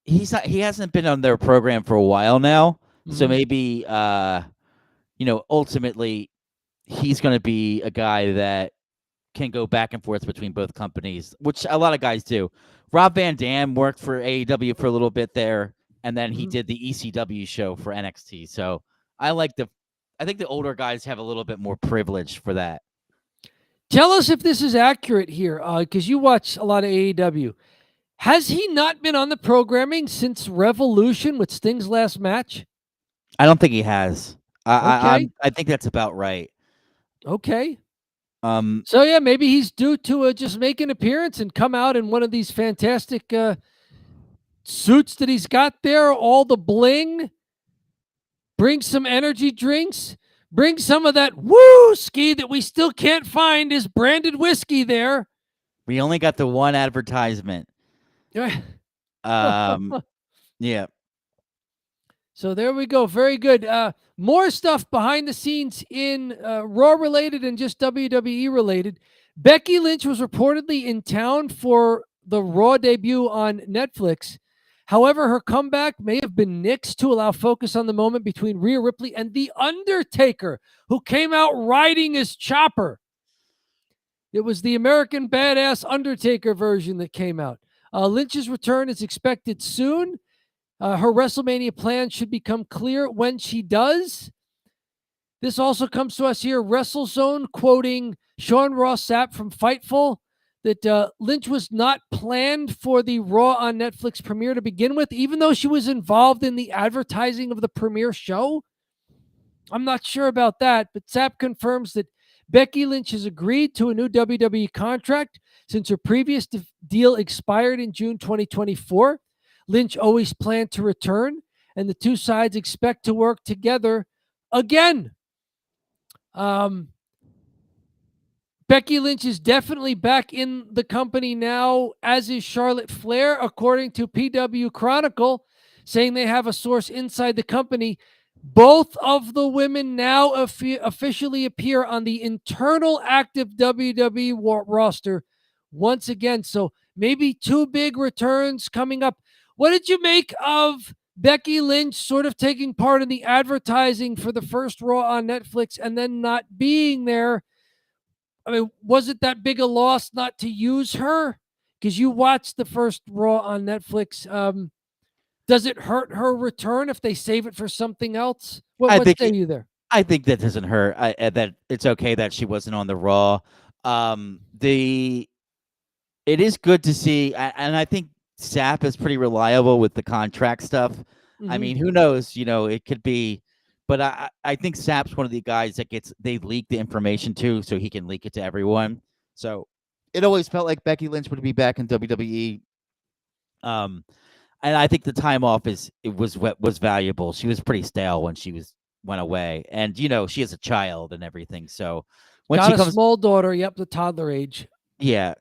he hasn't been on their program for a while now, so maybe you know, ultimately he's going to be a guy that can go back and forth between both companies, which a lot of guys do. Rob Van Dam worked for AEW for a little bit there, and then he did the ECW show for NXT. So I think the older guys have a little bit more privilege for that. Tell us if this is accurate here, because you watch a lot of AEW. Has he not been on the programming since Revolution with Sting's last match? I don't think he has. Okay. I think that's about right. Okay. Um, So yeah, maybe he's due to just make an appearance and come out in one of these fantastic suits that he's got there, all the bling. Bring some energy drinks. Bring some of that woo-ski that we still can't find is branded whiskey there. we only got the one advertisement. Yeah. So there we go. Very good. More stuff behind the scenes in Raw related and just WWE related. Becky Lynch was reportedly in town for the Raw debut on Netflix. However, her comeback may have been nixed to allow focus on the moment between Rhea Ripley and The Undertaker, who came out riding his chopper. It was the American Badass Undertaker version that came out. Lynch's return is expected soon. Her WrestleMania plan should become clear when she does. This also comes to us here, WrestleZone, quoting Sean Ross Sapp from Fightful, that Lynch was not planned for the Raw on Netflix premiere to begin with, even though she was involved in the advertising of the premiere show. I'm not sure about that, but Sapp confirms that Becky Lynch has agreed to a new WWE contract since her previous deal expired in June 2024. Lynch always planned to return, and the two sides expect to work together again. Becky Lynch is definitely back in the company now, as is Charlotte Flair, according to PW Chronicle, saying they have a source inside the company. Both of the women now officially appear on the internal active WWE roster once again. So maybe two big returns coming up. What did you make of Becky Lynch sort of taking part in the advertising for the first Raw on Netflix and then not being there? I mean, was it that big a loss not to use her? Because you watched the first Raw on Netflix. Does it hurt her return if they save it for something else? What say you there? I think that doesn't hurt. That it's okay that she wasn't on the Raw. It is good to see, and I think Sapp is pretty reliable with the contract stuff. I mean, who knows? It could be, but I think Sapp's one of the guys that they leak the information to, so he can leak it to everyone. So it always felt like Becky Lynch would be back in WWE. And I think the time off was valuable. She was pretty stale when she went away, and she has a child and everything. So when got she comes, small daughter, yep, the toddler age. Yeah,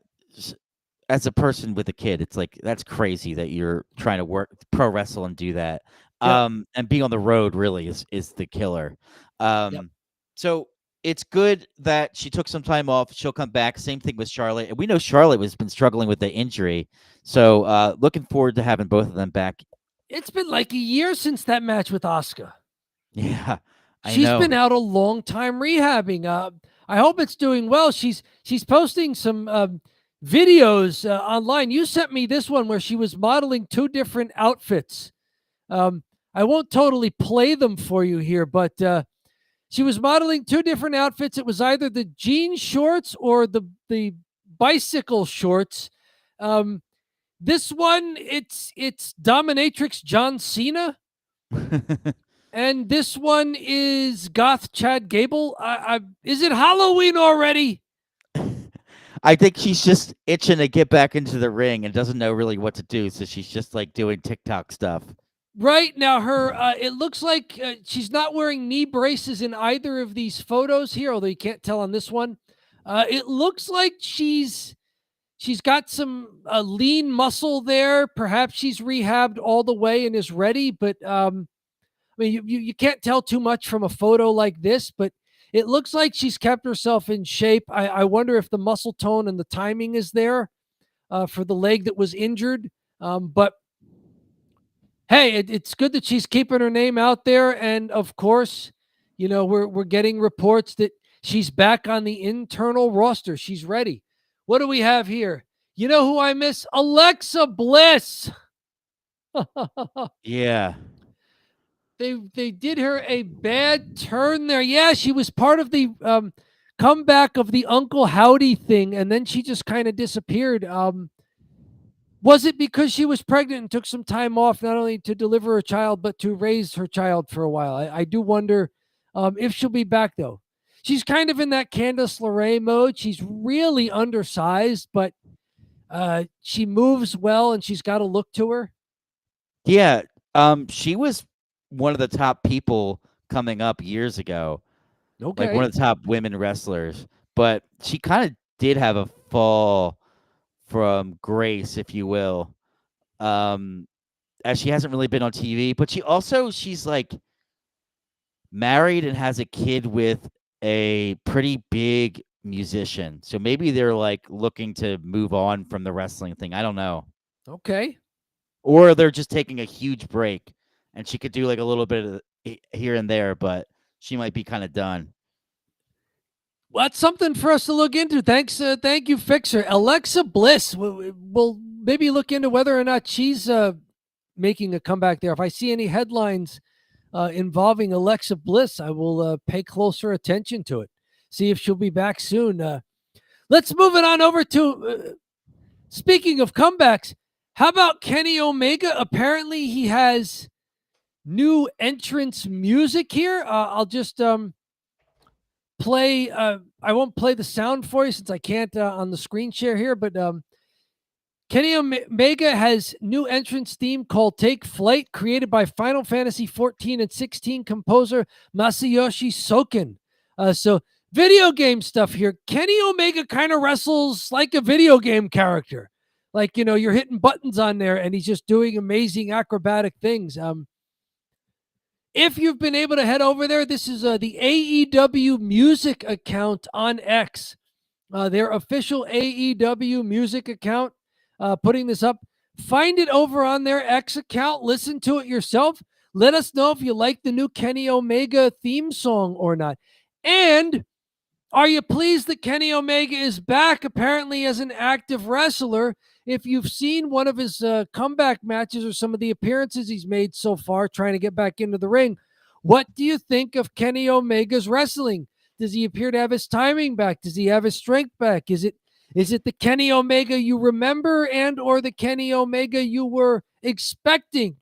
as a person with a kid, it's like that's crazy that you're trying to work pro wrestle and do that. Yep. And being on the road really is the killer. So it's good that she took some time off. She'll come back. Same thing with Charlotte. And we know Charlotte has been struggling with the injury. So looking forward to having both of them back. It's been like a year since that match with Asuka. Yeah, she's been out a long time rehabbing. I hope it's doing well. She's posting some videos online. You sent me this one where she was modeling two different outfits. I won't totally play them for you here, but she was modeling two different outfits. It was either the jean shorts or the bicycle shorts. This one, it's dominatrix John Cena. And this one is goth Chad Gable. Is it Halloween already? I think she's just itching to get back into the ring and doesn't know really what to do. So she's just like doing TikTok stuff. Right now, it looks like she's not wearing knee braces in either of these photos here, although you can't tell on this one. It looks like she's got some lean muscle there. Perhaps she's rehabbed all the way and is ready. But I mean, you can't tell too much from a photo like this. But it looks like she's kept herself in shape. I wonder if the muscle tone and the timing is there for the leg that was injured. But hey, it's good that she's keeping her name out there. And of course, we're getting reports that she's back on the internal roster. She's ready. What do we have here? You know who I miss? Alexa Bliss. Yeah. They did her a bad turn there. Yeah, she was part of the comeback of the Uncle Howdy thing, and then she just kind of disappeared. Was it because she was pregnant and took some time off, not only to deliver a child, but to raise her child for a while? I do wonder if she'll be back, though. She's kind of in that Candice LeRae mode. She's really undersized, but she moves well, and she's got a look to her. Yeah, she was one of the top people coming up years ago. Okay. Like one of the top women wrestlers, but she kind of did have a fall from grace, if you will, as she hasn't really been on TV. But she's like married and has a kid with a pretty big musician, so maybe they're like looking to move on from the wrestling thing. I don't know, Okay. or they're just taking a huge break, and she could do like a little bit of here and there, but she might be kind of done. Well, that's something for us to look into. Thanks. Thank you, Fixer. Alexa Bliss. We'll maybe look into whether or not she's making a comeback there. If I see any headlines involving Alexa Bliss, I will pay closer attention to it. See if she'll be back soon. Let's move it on over to, speaking of comebacks, how about Kenny Omega? Apparently he has new entrance music here. I'll just play. I won't play the sound for you since I can't on the screen share here, but Kenny Omega has new entrance theme called Take Flight, created by Final Fantasy 14 and 16 composer Masayoshi Soken. So video game stuff here. Kenny Omega kind of wrestles like a video game character. Like, you're hitting buttons on there and he's just doing amazing acrobatic things. If you've been able to head over there, this is the AEW Music account on X. Their official AEW Music account putting this up. Find it over on their X account. Listen to it yourself. Let us know if you like the new Kenny Omega theme song or not. And are you pleased that Kenny Omega is back, apparently as an active wrestler? If you've seen one of his comeback matches or some of the appearances he's made so far trying to get back into the ring, what do you think of Kenny Omega's wrestling? Does he appear to have his timing back? Does he have his strength back? Is it the Kenny Omega you remember and or the Kenny Omega you were expecting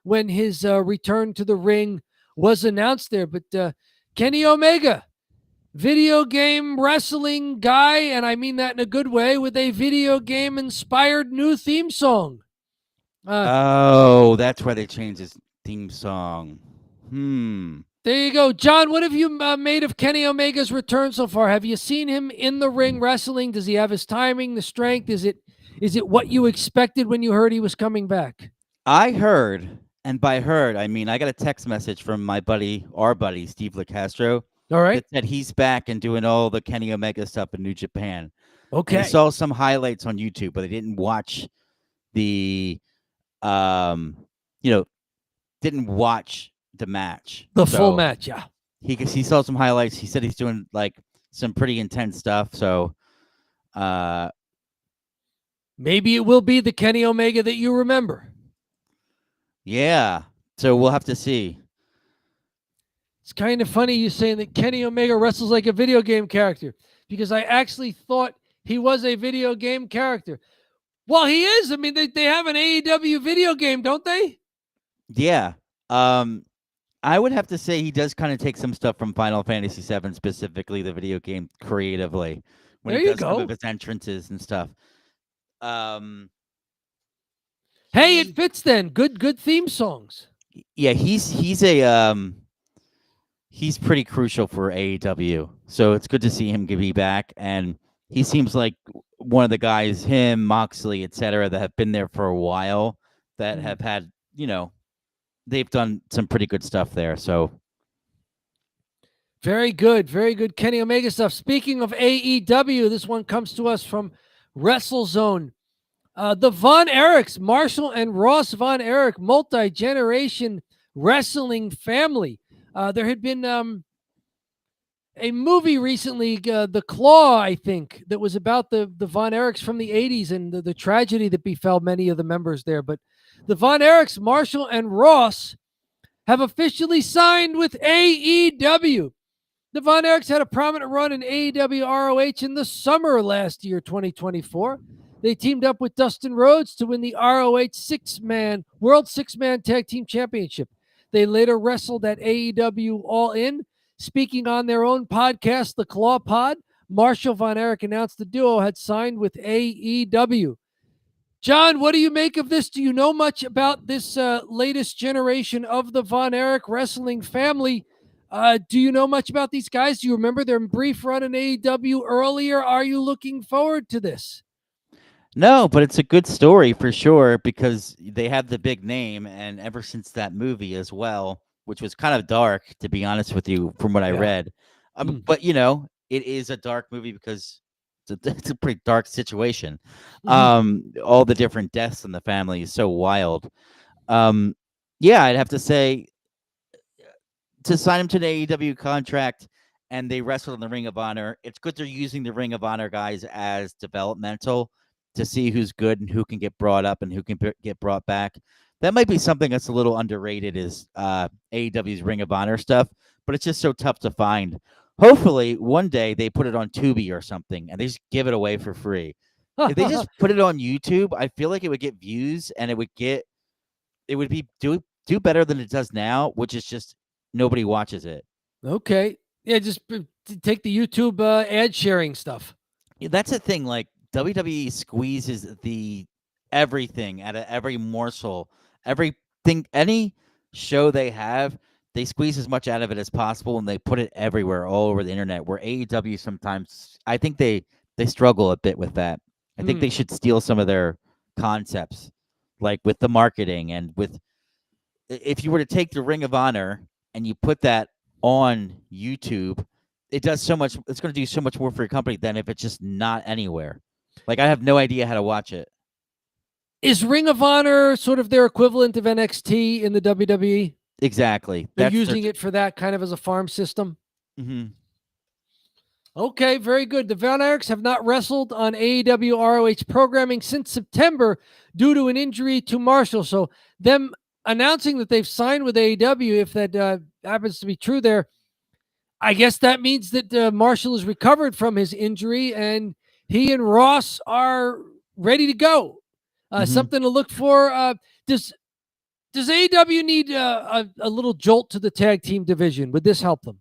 when his return to the ring was announced there? But Kenny Omega, video game wrestling guy, and I mean that in a good way, with a video game inspired new theme song. That's why they changed his theme song. There you go. John, what have you made of Kenny Omega's return so far? Have you seen him in the ring wrestling? Does he have his timing, the strength? Is it what you expected when you heard he was coming back? I heard, and by heard, I mean I got a text message from our buddy, Steve LaCastro. All right. That he's back and doing all the Kenny Omega stuff in New Japan. Okay. And I saw some highlights on YouTube, but I didn't watch the, didn't watch the match. The full match, yeah. He saw some highlights. He said he's doing like some pretty intense stuff. So, maybe it will be the Kenny Omega that you remember. Yeah. So we'll have to see. It's kind of funny you saying that Kenny Omega wrestles like a video game character, because I actually thought he was a video game character. Well, he is. I mean, they have an AEW video game, don't they? Yeah. I would have to say he does kind of take some stuff from Final Fantasy VII, specifically the video game, creatively. When there he you does go. Some of his entrances and stuff. Hey, it fits then. Good theme songs. Yeah, he's pretty crucial for AEW. So it's good to see him be back, and he seems like one of the guys, him, Moxley, etc., that have been there for a while, that have had, they've done some pretty good stuff there. So very good Kenny Omega stuff. Speaking of AEW, this one comes to us from WrestleZone. The Von Erichs, Marshall and Ross Von Erich, multi-generation wrestling family. There had been a movie recently, The Claw, I think, that was about the Von Erichs from the 80s and the tragedy that befell many of the members there. But the Von Erichs, Marshall and Ross, have officially signed with AEW. The Von Erichs had a prominent run in AEW ROH in the summer last year, 2024. They teamed up with Dustin Rhodes to win the ROH World Six-Man Tag Team Championship. They later wrestled at AEW All In. Speaking on their own podcast, The Claw Pod, Marshall Von Erich announced the duo had signed with AEW. John, what do you make of this? Do you know much about this latest generation of the Von Erich wrestling family? Do you know much about these guys? Do you remember their brief run in AEW earlier? Are you looking forward to this? No, but it's a good story for sure because they have the big name, and ever since that movie as well, which was kind of dark, to be honest with you, from what I read. But it is a dark movie because it's a pretty dark situation. All the different deaths in the family is so wild. Yeah, I'd have to say to sign him to an AEW contract, and they wrestled in the Ring of Honor. It's good they're using the Ring of Honor guys as developmental to see who's good and who can get brought up and who can get brought back. That might be something that's a little underrated is AEW's Ring of Honor stuff, but it's just so tough to find. Hopefully, one day they put it on Tubi or something, and they just give it away for free. If they just put it on YouTube, I feel like it would get views, and it would be do better than it does now, which is just nobody watches it. Okay, yeah, just take the YouTube ad sharing stuff. Yeah, that's the thing. Like WWE squeezes the everything out of every morsel, everything, any show they have. They squeeze as much out of it as possible, and they put it everywhere, all over the internet. Where AEW sometimes, I think they struggle a bit with that. I think they should steal some of their concepts, like with the marketing and with. If you were to take the Ring of Honor and you put that on YouTube, it does so much. It's going to do so much more for your company than if it's just not anywhere. Like I have no idea how to watch it. Is Ring of Honor sort of their equivalent of NXT in the WWE? Exactly. They're using it for that kind of as a farm system. Mm-hmm. Okay, very good. The Von Erichs have not wrestled on AEW ROH programming since September due to an injury to Marshall. So them announcing that they've signed with AEW, if that happens to be true there, I guess that means that Marshall is recovered from his injury and he and Ross are ready to go. Something to look for. Does AEW need a little jolt to the tag team division? Would this help them?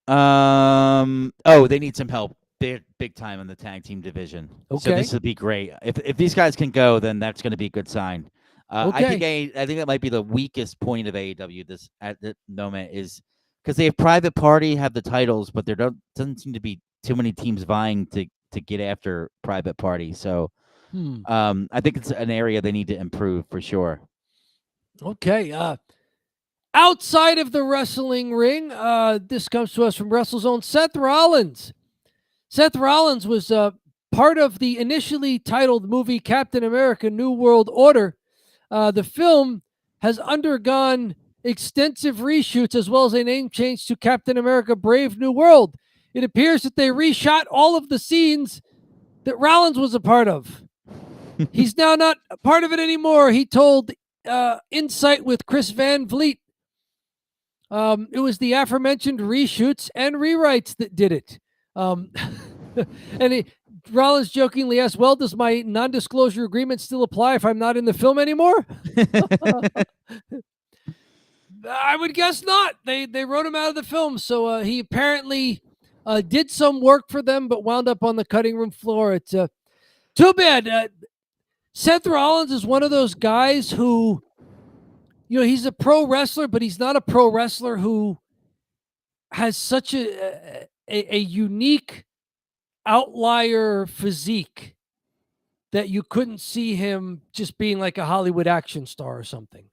They need some help big time in the tag team division. Okay. So this would be great. If these guys can go, then that's going to be a good sign. Okay. I think that might be the weakest point of AEW this at the moment is because they have Private Party, have the titles, but there doesn't seem to be too many teams vying to get after Private Party. So I think it's an area they need to improve for sure. Okay. Outside of the wrestling ring, this comes to us from WrestleZone. Seth Rollins. Seth Rollins was part of the initially titled movie Captain America: New World Order. The film has undergone extensive reshoots as well as a name change to Captain America: Brave New World. It appears that they reshot all of the scenes that Rollins was a part of. He's now not a part of it anymore. He told Insight with Chris Van Vliet. It was the aforementioned reshoots and rewrites that did it. Rollins jokingly asked, well, does my non-disclosure agreement still apply if I'm not in the film anymore? I would guess not. They wrote him out of the film. So he apparently did some work for them, but wound up on the cutting room floor. It's too bad. Seth Rollins is one of those guys who, he's a pro wrestler, but he's not a pro wrestler who has such a unique outlier physique that you couldn't see him just being like a Hollywood action star or something.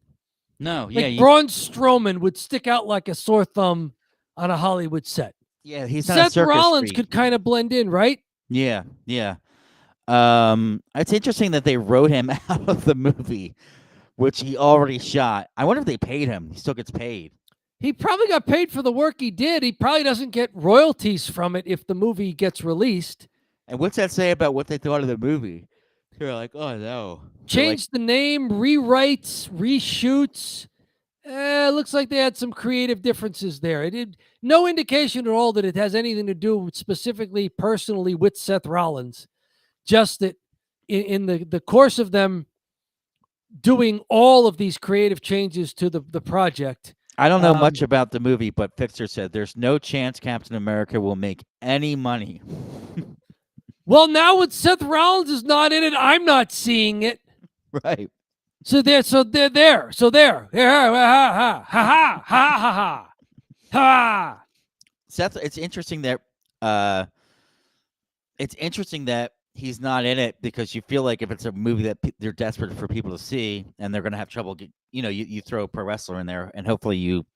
No, like Braun Strowman would stick out like a sore thumb on a Hollywood set. Yeah, he's not Seth a circus Rollins freak. could kind of blend in, right? Yeah. It's interesting that they wrote him out of the movie, which he already shot. I wonder if they paid him. He still gets paid. He probably got paid for the work he did. He probably doesn't get royalties from it if the movie gets released. And what's that say about what they thought of the movie? They're like, oh no. Change the name, rewrites, reshoots. Looks like they had some creative differences there. It did no indication at all that it has anything to do specifically personally with Seth Rollins. Just that in the course of them doing all of these creative changes to the project. I don't know much about the movie, but Fixer said there's no chance Captain America will make any money. Well, now with Seth Rollins is not in it, I'm not seeing it. Right. So there. Ha ha ha ha ha ha. Seth, it's interesting that he's not in it, because you feel like if it's a movie that they're desperate for people to see and they're going to have trouble, you throw a pro wrestler in there and hopefully you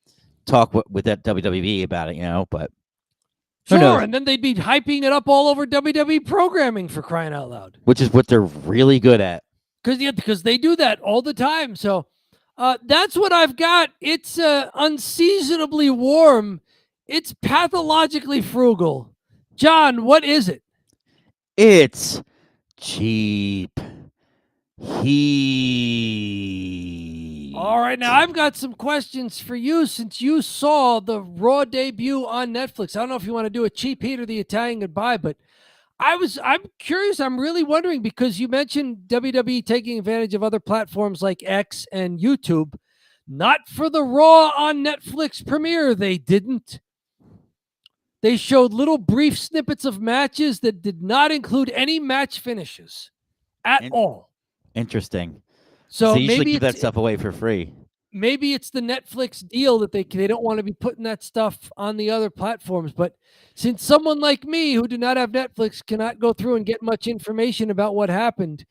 talk with that WWE about it, but sure, and then they'd be hyping it up all over WWE programming, for crying out loud. Which is what they're really good at. Because they do that all the time. So that's what I've got. It's unseasonably warm. It's pathologically frugal. John, what is it? It's cheap heat. All right, now I've got some questions for you since you saw the Raw debut on Netflix. I don't know if you want to do a cheap heat or the Italian goodbye, but I'm curious. I'm really wondering, because you mentioned WWE taking advantage of other platforms like X and YouTube. Not for the Raw on Netflix premiere, they didn't. They showed little brief snippets of matches that did not include any match finishes at all. Interesting. So they usually maybe give that stuff away for free. Maybe it's the Netflix deal that they don't want to be putting that stuff on the other platforms. But since someone like me who do not have Netflix cannot go through and get much information about what happened,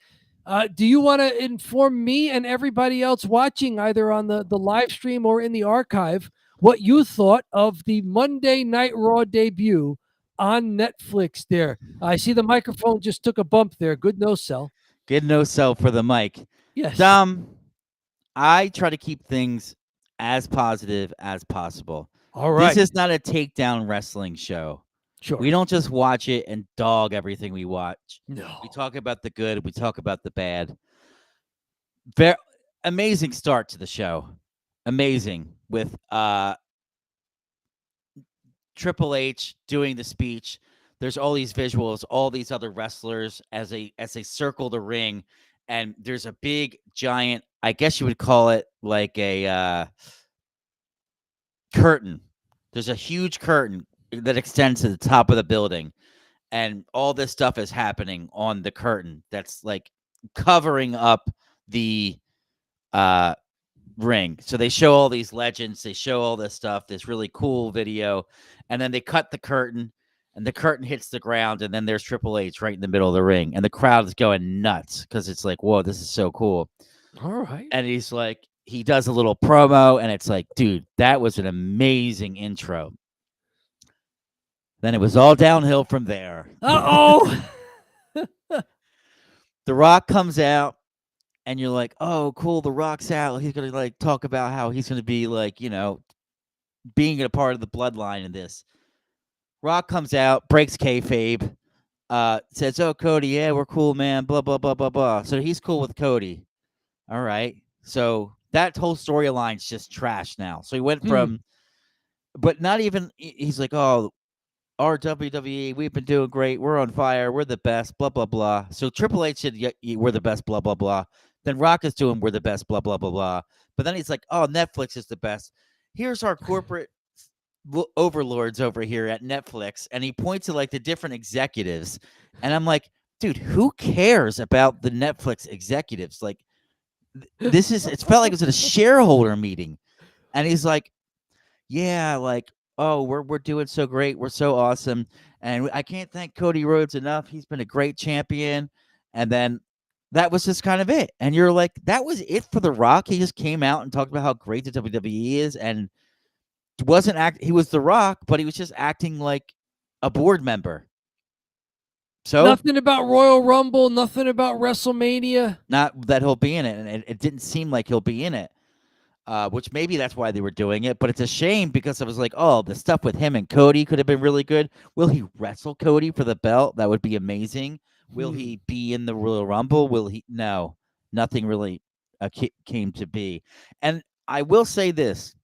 do you want to inform me and everybody else watching, either on the live stream or in the archive, what you thought of the Monday Night Raw debut on Netflix there? I see the microphone just took a bump there. Good no-sell. Good no-sell for the mic. Yes. I try to keep things as positive as possible. All right. This is not a takedown wrestling show. Sure. We don't just watch it and dog everything we watch. No. We talk about the good. We talk about the bad. Very amazing start to the show. Amazing, with Triple H doing the speech. There's all these visuals, all these other wrestlers as they circle the ring, and there's a big giant, I guess you would call it like a curtain. There's a huge curtain that extends to the top of the building, and all this stuff is happening on the curtain that's like covering up the ring. So they show all these legends, they show all this stuff, this really cool video, and then they cut the curtain, and the curtain hits the ground, and then there's Triple H right in the middle of the ring, and the crowd is going nuts because it's like, whoa, this is so cool. All right. And he's like, he does a little promo, and it's like, dude, that was an amazing intro. Then it was all downhill from there. Uh-oh. The Rock comes out, and you're like, oh, cool, The Rock's out. He's going to like talk about how he's going to be like, being a part of the bloodline in this. Rock comes out, breaks kayfabe, says, oh, Cody, yeah, we're cool, man, blah, blah, blah, blah, blah. So he's cool with Cody. All right. So that whole storyline's just trash now. So he went from, but not even, he's like, oh, our WWE, we've been doing great. We're on fire. We're the best, blah, blah, blah. So Triple H said, we're the best, blah, blah, blah. Then Rock is doing, we're the best, blah, blah, blah, blah. But then he's like, oh, Netflix is the best. Here's our corporate overlords over here at Netflix. And he points to like the different executives. And I'm like, dude, who cares about the Netflix executives? Like, it felt like it was at a shareholder meeting. And he's like, yeah, like, oh, we're doing so great. We're so awesome. And I can't thank Cody Rhodes enough. He's been a great champion. And then that was just kind of it. And you're like, that was it for The Rock. He just came out and talked about how great the WWE is. And he was The Rock, but he was just acting like a board member. So nothing about Royal Rumble, nothing about WrestleMania. Not that he'll be in it. And it didn't seem like he'll be in it. Which maybe that's why they were doing it, but it's a shame because I was like, oh, the stuff with him and Cody could have been really good. Will he wrestle Cody for the belt? That would be amazing. Will he be in the Royal Rumble? No, nothing really came to be. And I will say this.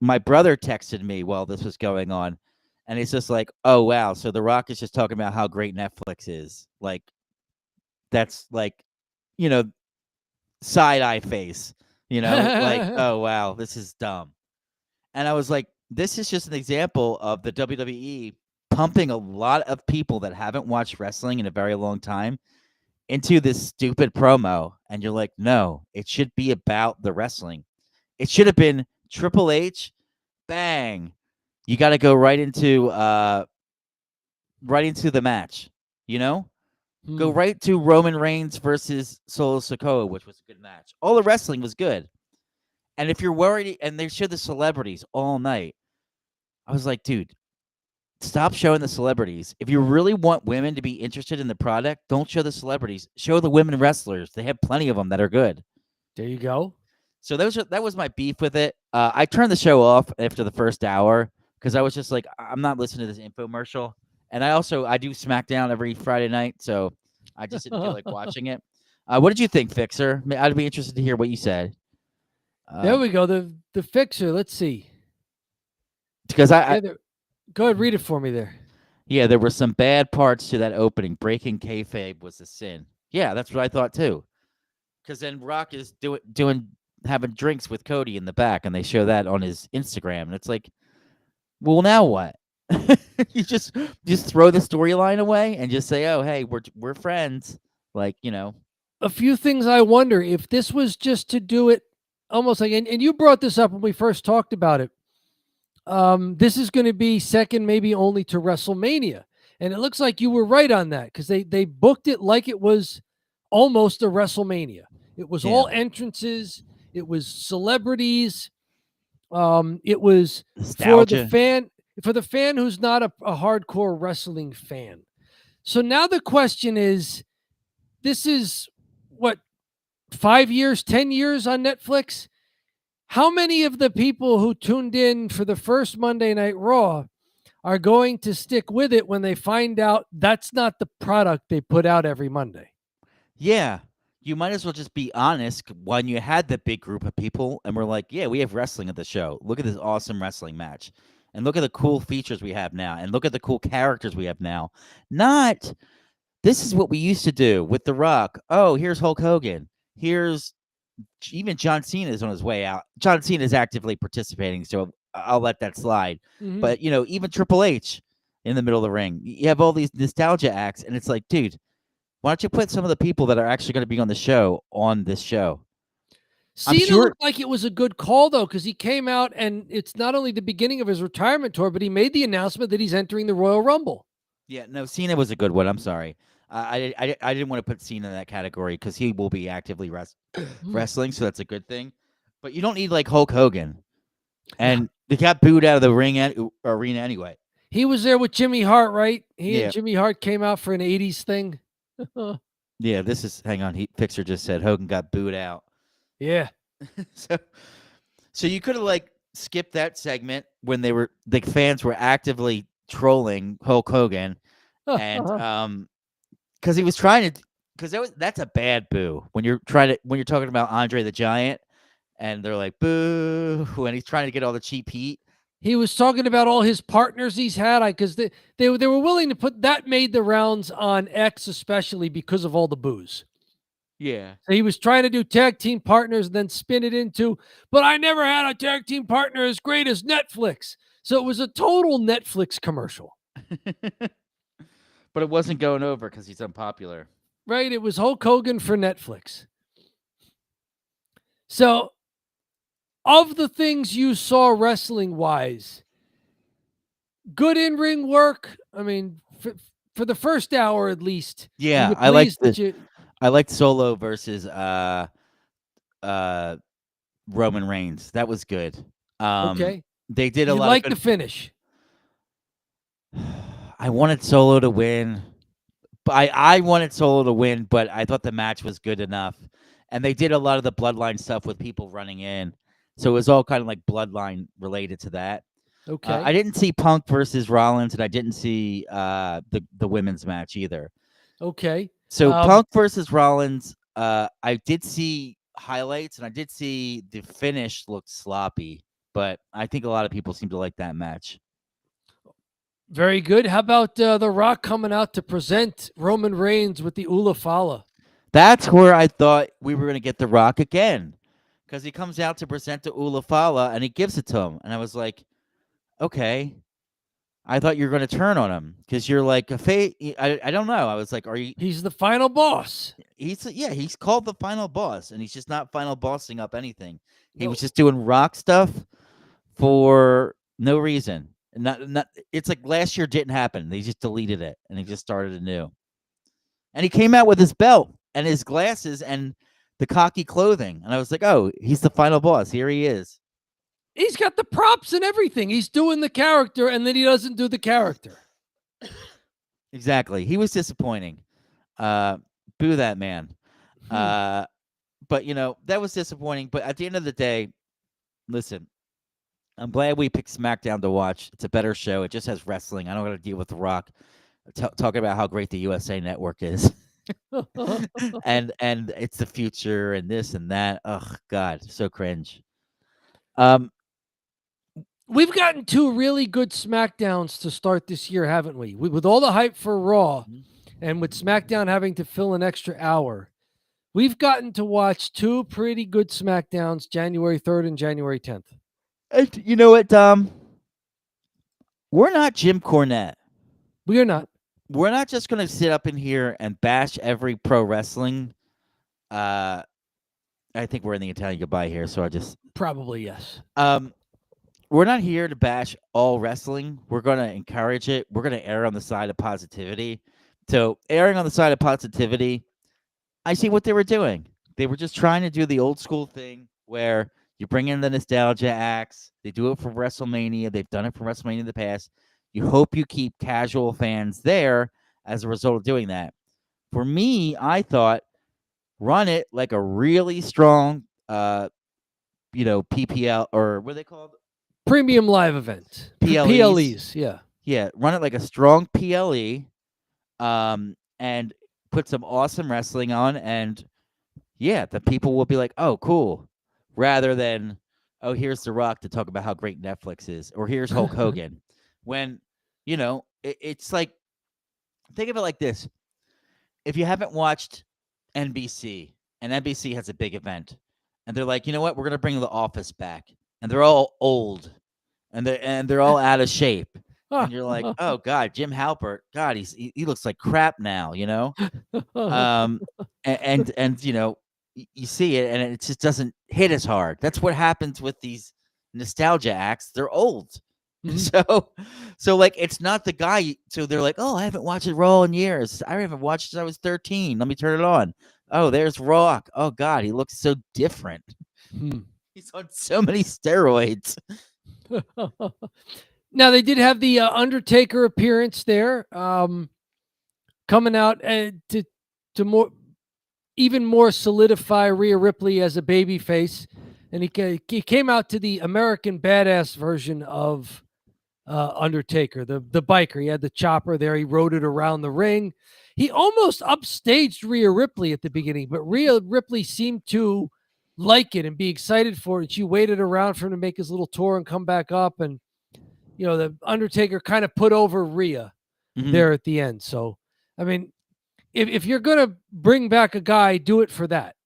My brother texted me while this was going on, and he's just like, "Oh wow, so The Rock is just talking about how great Netflix is." Like that's like, you know, side eye face, like, "Oh wow, this is dumb." And I was like, this is just an example of the WWE pumping a lot of people that haven't watched wrestling in a very long time into this stupid promo. And you're like, no, it should be about the wrestling. It should have been Triple H, bang. You got to go right into the match, Go right to Roman Reigns versus Solo Sikoa, which was a good match. All the wrestling was good. And if you're worried, and they showed the celebrities all night, I was like, dude, stop showing the celebrities. If you really want women to be interested in the product, don't show the celebrities. Show the women wrestlers. They have plenty of them that are good. There you go. So that was my beef with it. I turned the show off after the first hour because I was just like, I'm not listening to this infomercial. And I do SmackDown every Friday night, so I just didn't feel like watching it. What did you think, Fixer? I'd be interested to hear what you said. There we go. The Fixer. Let's see. Because go ahead, read it for me there. Yeah, there were some bad parts to that opening. Breaking kayfabe was a sin. Yeah, that's what I thought too. Because then Rock is having drinks with Cody in the back, and they show that on his Instagram, and it's like, well, now what? You just throw the storyline away and just say, oh, hey, we're friends. Like, A few things I wonder if this was just to do it almost like, and you brought this up when we first talked about it. This is going to be second, maybe only to WrestleMania. And it looks like you were right on that because they booked it like it was almost a WrestleMania. It was all entrances. It was celebrities. It was nostalgia. for the fan who's not a hardcore wrestling fan. So now the question is, this is what, 5 years, 10 years on Netflix? How many of the people who tuned in for the first Monday Night Raw are going to stick with it when they find out that's not the product they put out every Monday? Yeah. You might as well just be honest when you had the big group of people and we're like, yeah, we have wrestling at the show. Look at this awesome wrestling match. And look at the cool features we have now. And look at the cool characters we have now. Not, this is what we used to do with The Rock. Oh, here's Hulk Hogan. Here's even John Cena is on his way out. John Cena is actively participating, so I'll let that slide. Mm-hmm. But, even Triple H in the middle of the ring. You have all these nostalgia acts, and it's like, dude, why don't you put some of the people that are actually going to be on the show on this show? Cena looked like it was a good call, though, because he came out, and it's not only the beginning of his retirement tour, but he made the announcement that he's entering the Royal Rumble. Yeah, no, Cena was a good one. I'm sorry. I didn't want to put Cena in that category because he will be actively wrestling, so that's a good thing. But you don't need like Hulk Hogan, and they got booed out of the arena anyway. He was there with Jimmy Hart, right? He and Jimmy Hart came out for an '80s thing. Yeah, this is. Hang on, Fixer just said Hogan got booed out. Yeah. So you could have like skipped that segment when the fans were actively trolling Hulk Hogan, and because he was trying to, because that's a bad boo when you're talking about Andre the Giant, and they're like boo when he's trying to get all the cheap heat. He was talking about all his partners he's had, because they were willing to put that, made the rounds on X, especially because of all the boos. Yeah. So he was trying to do tag team partners and then spin it into, but I never had a tag team partner as great as Netflix. So it was a total Netflix commercial. But it wasn't going over because he's unpopular. Right. It was Hulk Hogan for Netflix. So of the things you saw wrestling wise, good in-ring work. I mean, for the first hour at least. Yeah, I liked Solo versus Roman Reigns. That was good. Okay. They did a lot of the finish. I wanted Solo to win. I wanted Solo to win, but I thought the match was good enough. And they did a lot of the Bloodline stuff with people running in. So it was all kind of like Bloodline related to that. Okay. I didn't see Punk versus Rollins, and I didn't see the women's match either. Okay. So Punk versus Rollins, I did see highlights, and I did see the finish looked sloppy, but I think a lot of people seem to like that match. Very good. How about The Rock coming out to present Roman Reigns with the Ula Fala? That's where I thought we were going to get The Rock again, because he comes out to present the Ula Fala and he gives it to him, and I was like, okay. I thought you were going to turn on him because you're like a I don't know. I was like, are you? He's the final boss. He's called the final boss, and he's just not final bossing up anything. He No. was just doing Rock stuff for no reason. Not. It's like last year didn't happen. They just deleted it and he just started anew. And he came out with his belt and his glasses and the cocky clothing, and I was like, oh, he's the final boss. Here he is. He's got the props and everything. He's doing the character, and then he doesn't do the character. Exactly. He was disappointing. Boo that man. But that was disappointing. But at the end of the day, listen, I'm glad we picked SmackDown to watch. It's a better show. It just has wrestling. I don't got to deal with The Rock talking about how great the USA Network is. and it's the future and this and that. Oh God, so cringe. We've gotten 2 really good SmackDowns to start this year, haven't we? With all the hype for Raw and with SmackDown having to fill an extra hour, we've gotten to watch 2 pretty good SmackDowns, January 3rd and January 10th. And you know what, Dom? We're not Jim Cornette. We are not. We're not just going to sit up in here and bash every pro wrestling. I think we're in the Italian goodbye here, so I just... Probably, yes. We're not here to bash all wrestling. We're going to encourage it. We're going to err on the side of positivity. So, erring on the side of positivity, I see what they were doing. They were just trying to do the old school thing where you bring in the nostalgia acts. They do it for WrestleMania. They've done it for WrestleMania in the past. You hope you keep casual fans there as a result of doing that. For me, I thought run it like a really strong, PPL, or what are they called? Premium live event. PLEs, yeah. Yeah, run it like a strong PLE, and put some awesome wrestling on, and yeah, the people will be like, oh, cool, rather than, oh, here's The Rock to talk about how great Netflix is, or here's Hulk Hogan. When, it's like, think of it like this. If you haven't watched NBC, and NBC has a big event, and they're like, you know what, we're going to bring The Office back, and they're all old, and they're all out of shape. And you're like, oh God, Jim Halpert, God, he looks like crap now, and you see it, and it just doesn't hit as hard. That's what happens with these nostalgia acts. They're old. Mm-hmm. So like, it's not the guy. So they're like, oh, I haven't watched it Raw in years. I haven't watched it since I was 13. Let me turn it on. Oh, there's Rock. Oh God, he looks so different. He's on so many steroids. Now, they did have the Undertaker appearance there, coming out to even more solidify Rhea Ripley as a babyface, and he came out to the American Badass version of Undertaker, the biker. He had the chopper there. He rode it around the ring. He almost upstaged Rhea Ripley at the beginning, but Rhea Ripley seemed to like it and be excited for it. She waited around for him to make his little tour and come back up, and the Undertaker kind of put over Rhea there at the end. So, I mean, if you're going to bring back a guy, do it for that.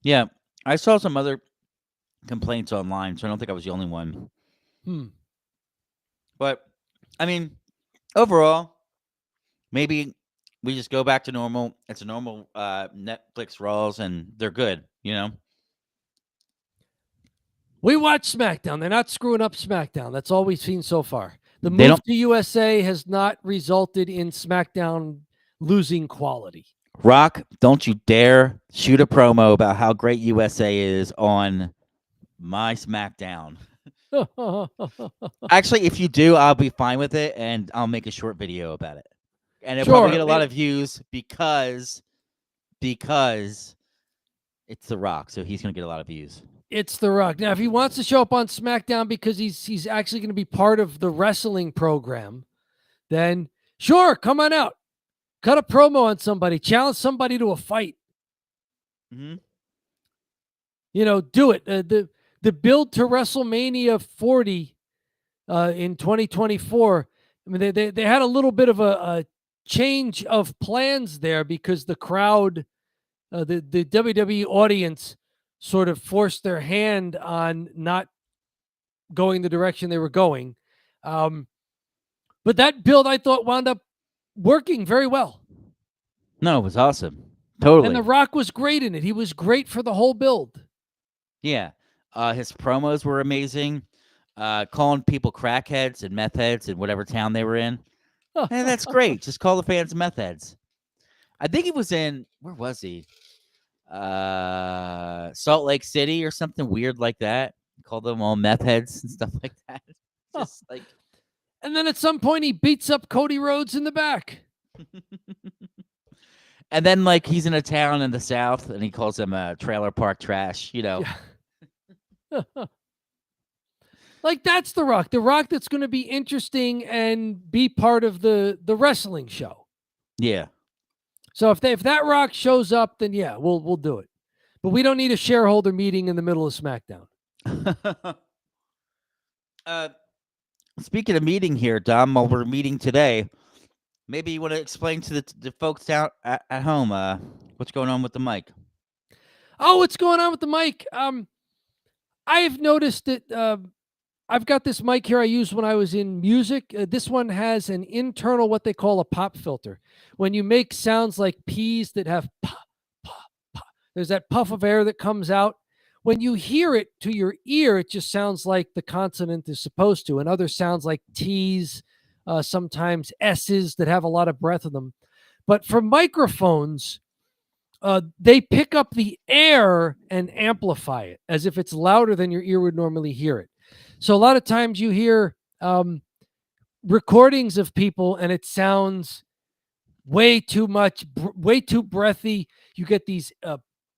Yeah. I saw some other complaints online, so I don't think I was the only one. But, I mean, overall, maybe we just go back to normal. It's a normal Netflix Raws, and they're good, We watch SmackDown. They're not screwing up SmackDown. That's all we've seen so far. The move to USA has not resulted in SmackDown losing quality. Rock, don't you dare shoot a promo about how great USA is on my SmackDown. Actually, if you do, I'll be fine with it, and I'll make a short video about it. And it'll probably get a lot of views because it's The Rock, so he's going to get a lot of views. It's The Rock. Now, if he wants to show up on SmackDown because he's actually going to be part of the wrestling program, then sure, come on out. Cut a promo on somebody. Challenge somebody to a fight. Mm-hmm. Do it. The build to WrestleMania 40 in 2024. I mean, they had a little bit of a change of plans there because the crowd, the WWE audience, sort of forced their hand on not going the direction they were going. But that build, I thought, wound up working very well. No, it was awesome. Totally. And The Rock was great in it. He was great for the whole build. Yeah. His promos were amazing. Calling people crackheads and meth heads in whatever town they were in. Hey, that's great. Just call the fans meth heads. I think he was in, where was he? Salt Lake City or something weird like that. Called them all meth heads and stuff like that. Just like. And then at some point he beats up Cody Rhodes in the back. And then like he's in a town in the South and he calls them trailer park trash, Yeah. Like that's The Rock. The Rock that's going to be interesting and be part of the wrestling show. Yeah. So if that Rock shows up, then yeah, we'll do it. But we don't need a shareholder meeting in the middle of SmackDown. Speaking of meeting here, Dom, while we're meeting today, maybe you want to explain to the folks down at home what's going on with the mic. Oh, what's going on with the mic? I've noticed that I've got this mic here I used when I was in music. This one has an internal, what they call a pop filter. When you make sounds like peas that have pop, pop, pop, there's that puff of air that comes out. When you hear it to your ear, it just sounds like the consonant is supposed to, and other sounds like T's, sometimes S's that have a lot of breath in them. But for microphones, they pick up the air and amplify it as if it's louder than your ear would normally hear it. So a lot of times you hear recordings of people and it sounds way too much, way too breathy. You get these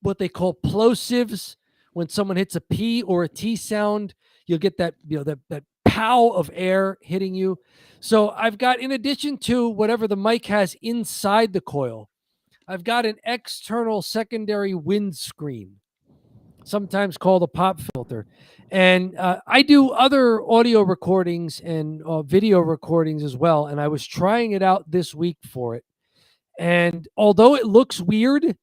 what they call plosives. When someone hits a P or a T sound, you'll get that, that pow of air hitting you. So I've got, in addition to whatever the mic has inside the coil, I've got an external secondary windscreen, sometimes called a pop filter. And I do other audio recordings and video recordings as well. And I was trying it out this week for it. And although it looks weird,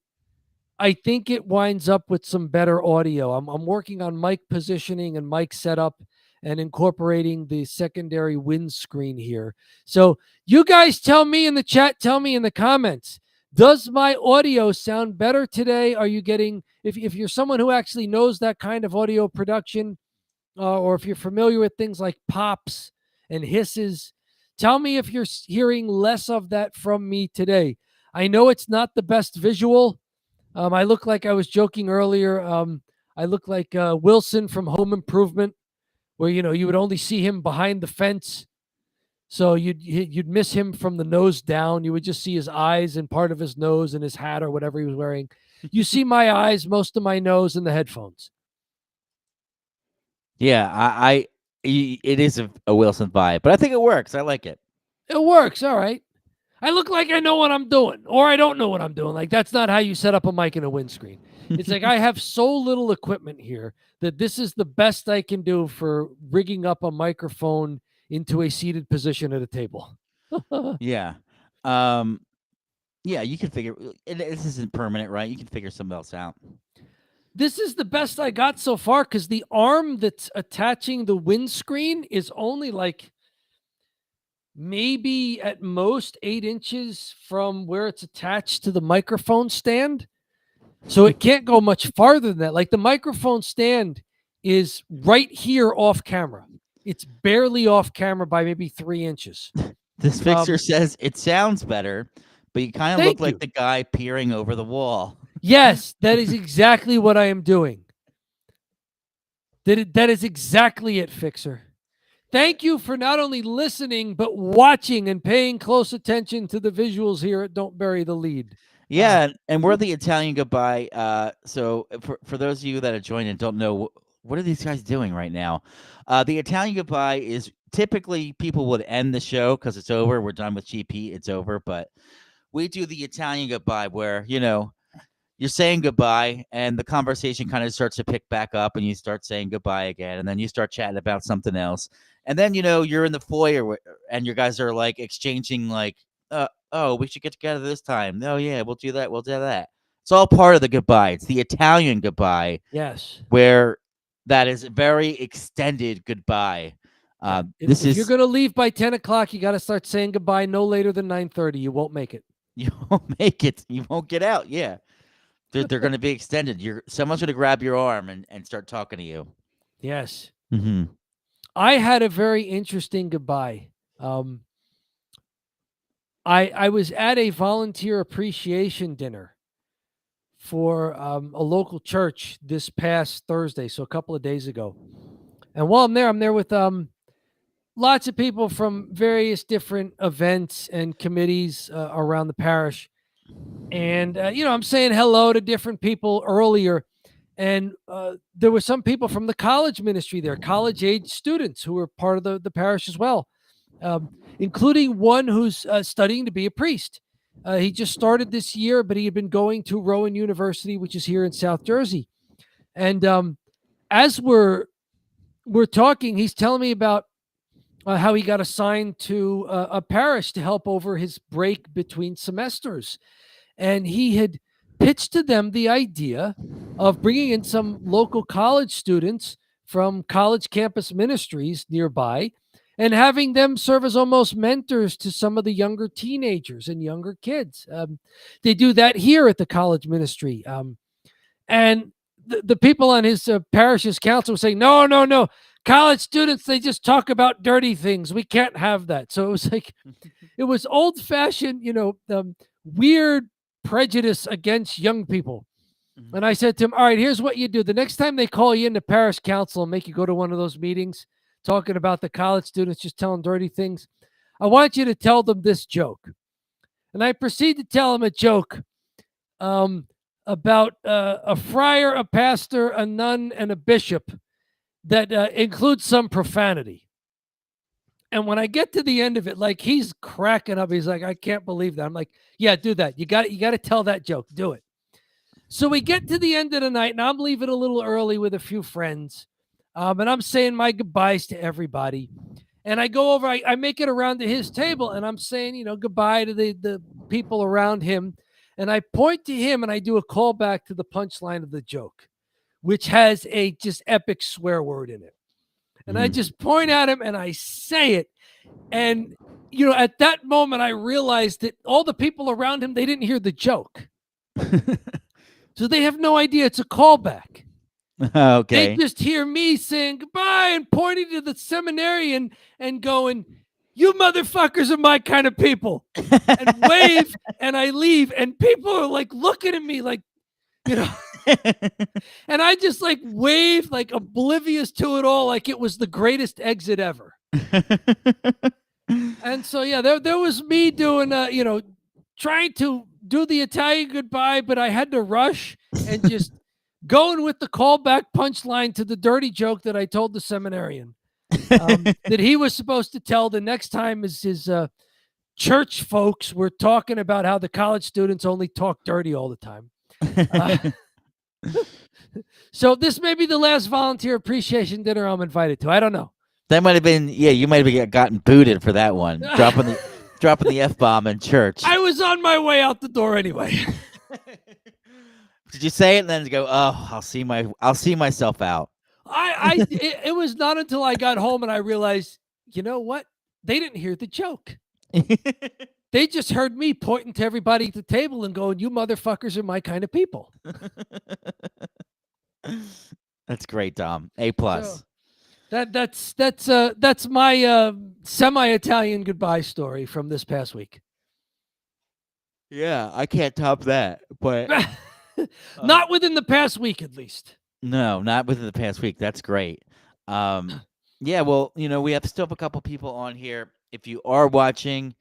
I think it winds up with some better audio. I'm working on mic positioning and mic setup and incorporating the secondary windscreen here. So you guys tell me in the chat, tell me in the comments, does my audio sound better today? Are you getting, if you're someone who actually knows that kind of audio production, or if you're familiar with things like pops and hisses, tell me if you're hearing less of that from me today. I know it's not the best visual. I look like, I was joking earlier, I look like Wilson from Home Improvement, where, you would only see him behind the fence. So you'd miss him from the nose down. You would just see his eyes and part of his nose and his hat or whatever he was wearing. You see my eyes, most of my nose, and the headphones. Yeah, it is a Wilson vibe, but I think it works. I like it. It works. All right. I look like I know what I'm doing, or I don't know what I'm doing. Like, that's not how you set up a mic and a windscreen. It's like I have so little equipment here that this is the best I can do for rigging up a microphone into a seated position at a table. Yeah. Yeah, you can figure this isn't permanent, right? You can figure something else out. This is the best I got so far because the arm that's attaching the windscreen is only like maybe at most 8 inches from where it's attached to the microphone stand. So it can't go much farther than that. Like, the microphone stand is right here off camera. It's barely off camera by maybe 3 inches. This fixer says it sounds better, but you kind of look like the guy peering over the wall. Yes, that is exactly what I am doing. That is exactly it, Fixer. Thank you for not only listening, but watching and paying close attention to the visuals here at Don't Bury the Lead. Yeah, and we're the Italian Goodbye. So for those of you that have joined and don't know, what are these guys doing right now? The Italian Goodbye is typically people would end the show because it's over. We're done with GP. It's over. But we do the Italian Goodbye where, you're saying goodbye, and the conversation kind of starts to pick back up, and you start saying goodbye again, and then you start chatting about something else, and then you're in the foyer, and your guys are like exchanging like, oh, we should get together this time. Oh yeah, we'll do that. We'll do that. It's all part of the goodbye. It's the Italian goodbye, Yes. where that is a very extended goodbye. Yeah. This If you're is going to leave by 10 o'clock, you got to start saying goodbye no later than 9:30. You won't make it. you won't make it. You won't get out. Yeah. They're going to be extended. Someone's going to grab your arm and start talking to you. Yes. Mm-hmm. I had a very interesting goodbye. I was at a volunteer appreciation dinner for a local church this past Thursday, so a couple of days ago. And while I'm there with lots of people from various different events and committees around the parish. And, I'm saying hello to different people earlier. And there were some people from the college ministry there, college-age students who were part of the parish as well, including one who's studying to be a priest. He just started this year, but he had been going to Rowan University, which is here in South Jersey. And as we're talking, he's telling me about how he got assigned to a parish to help over his break between semesters. And he had pitched to them the idea of bringing in some local college students from college campus ministries nearby and having them serve as almost mentors to some of the younger teenagers and younger kids. They do that here at the college ministry. And the people on his parish's council were saying, no. College students, they just talk about dirty things. We can't have that. So it was like, it was old-fashioned, weird prejudice against young people. Mm-hmm. And I said to him, all right, here's what you do. The next time they call you into parish council and make you go to one of those meetings talking about the college students just telling dirty things, I want you to tell them this joke. And I proceed to tell him a joke about a friar, a pastor, a nun, and a bishop that includes some profanity. And when I get to the end of it, like, he's cracking up. He's like, I can't believe that. I'm like, yeah, do that. You got to tell that joke. Do it. So we get to the end of the night, and I'm leaving a little early with a few friends. And I'm saying my goodbyes to everybody. And I go over, I make it around to his table, and I'm saying, goodbye to the people around him. And I point to him, and I do a callback to the punchline of the joke, which has a just epic swear word in it. And I just point at him and I say it. And, at that moment, I realized that all the people around him, they didn't hear the joke. So they have no idea it's a callback. Okay. They just hear me saying goodbye and pointing to the seminarian and going, you motherfuckers are my kind of people. And wave, and I leave. And people are like looking at me like, and I just like waved, like oblivious to it all, like it was the greatest exit ever. And so, yeah, there was me doing, trying to do the Italian goodbye, but I had to rush and just going with the callback punchline to the dirty joke that I told the seminarian that he was supposed to tell the next time his church folks were talking about how the college students only talk dirty all the time. So this may be the last volunteer appreciation dinner I'm invited to. I don't know. That might have been, you might have gotten booted for that one. dropping the F-bomb in church. I was on my way out the door anyway. Did you say it and then go, oh, I'll see myself out? It was not until I got home and I realized, you know what? They didn't hear the joke. They just heard me pointing to everybody at the table and going, you motherfuckers are my kind of people. That's great, Dom. A+. So that's my semi-Italian goodbye story from this past week. Yeah, I can't top that, but not within the past week, at least. No, not within the past week. That's great. Yeah, well, we still have a couple people on here. If you are watching,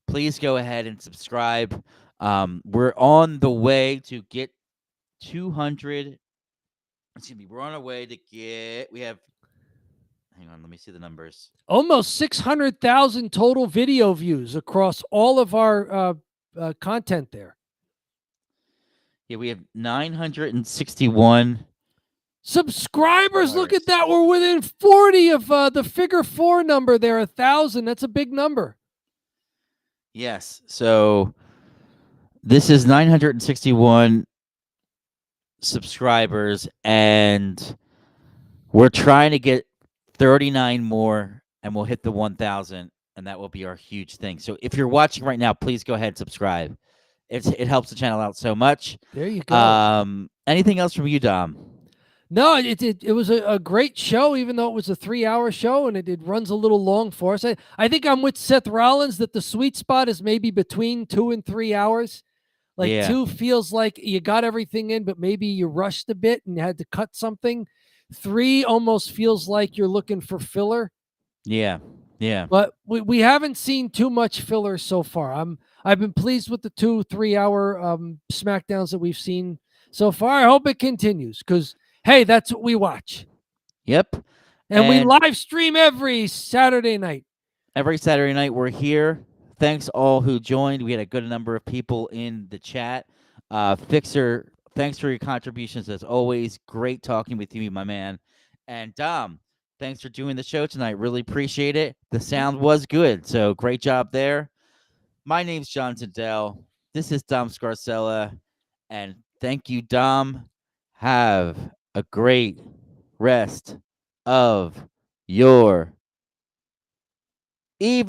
please go ahead and subscribe. We're on the way to get 200. Excuse me. We're on our way to get. Hang on. Let me see the numbers. Almost 600,000 total video views across all of our content there. Yeah, we have 961 Subscribers, look at subscribers. that. We're within 40 of the figure 4 number there, 1,000. That's a big number. Yes. So this is 961 subscribers, and we're trying to get 39 more, and we'll hit the 1,000, and that will be our huge thing. So if you're watching right now, please go ahead and subscribe. It helps the channel out so much. There you go. Anything else from you, Dom? No, it was a great show, even though it was a 3-hour show and it runs a little long for us. I think I'm with Seth Rollins that the sweet spot is maybe between 2 and 3 hours. Like Yeah. 2 feels like you got everything in, but maybe you rushed a bit and had to cut something. 3 almost feels like you're looking for filler. Yeah. Yeah. But we haven't seen too much filler so far. I've been pleased with the 2 3-hour SmackDowns that we've seen so far. I hope it continues because hey, that's what we watch. Yep. And we live stream every Saturday night. Every Saturday night we're here. Thanks all who joined. We had a good number of people in the chat. Fixer, thanks for your contributions as always. Great talking with you, my man. And Dom, thanks for doing the show tonight. Really appreciate it. The sound was good, so great job there. My name's John Zindell. This is Dom Scarcella, and thank you, Dom. Have a great rest of your evening.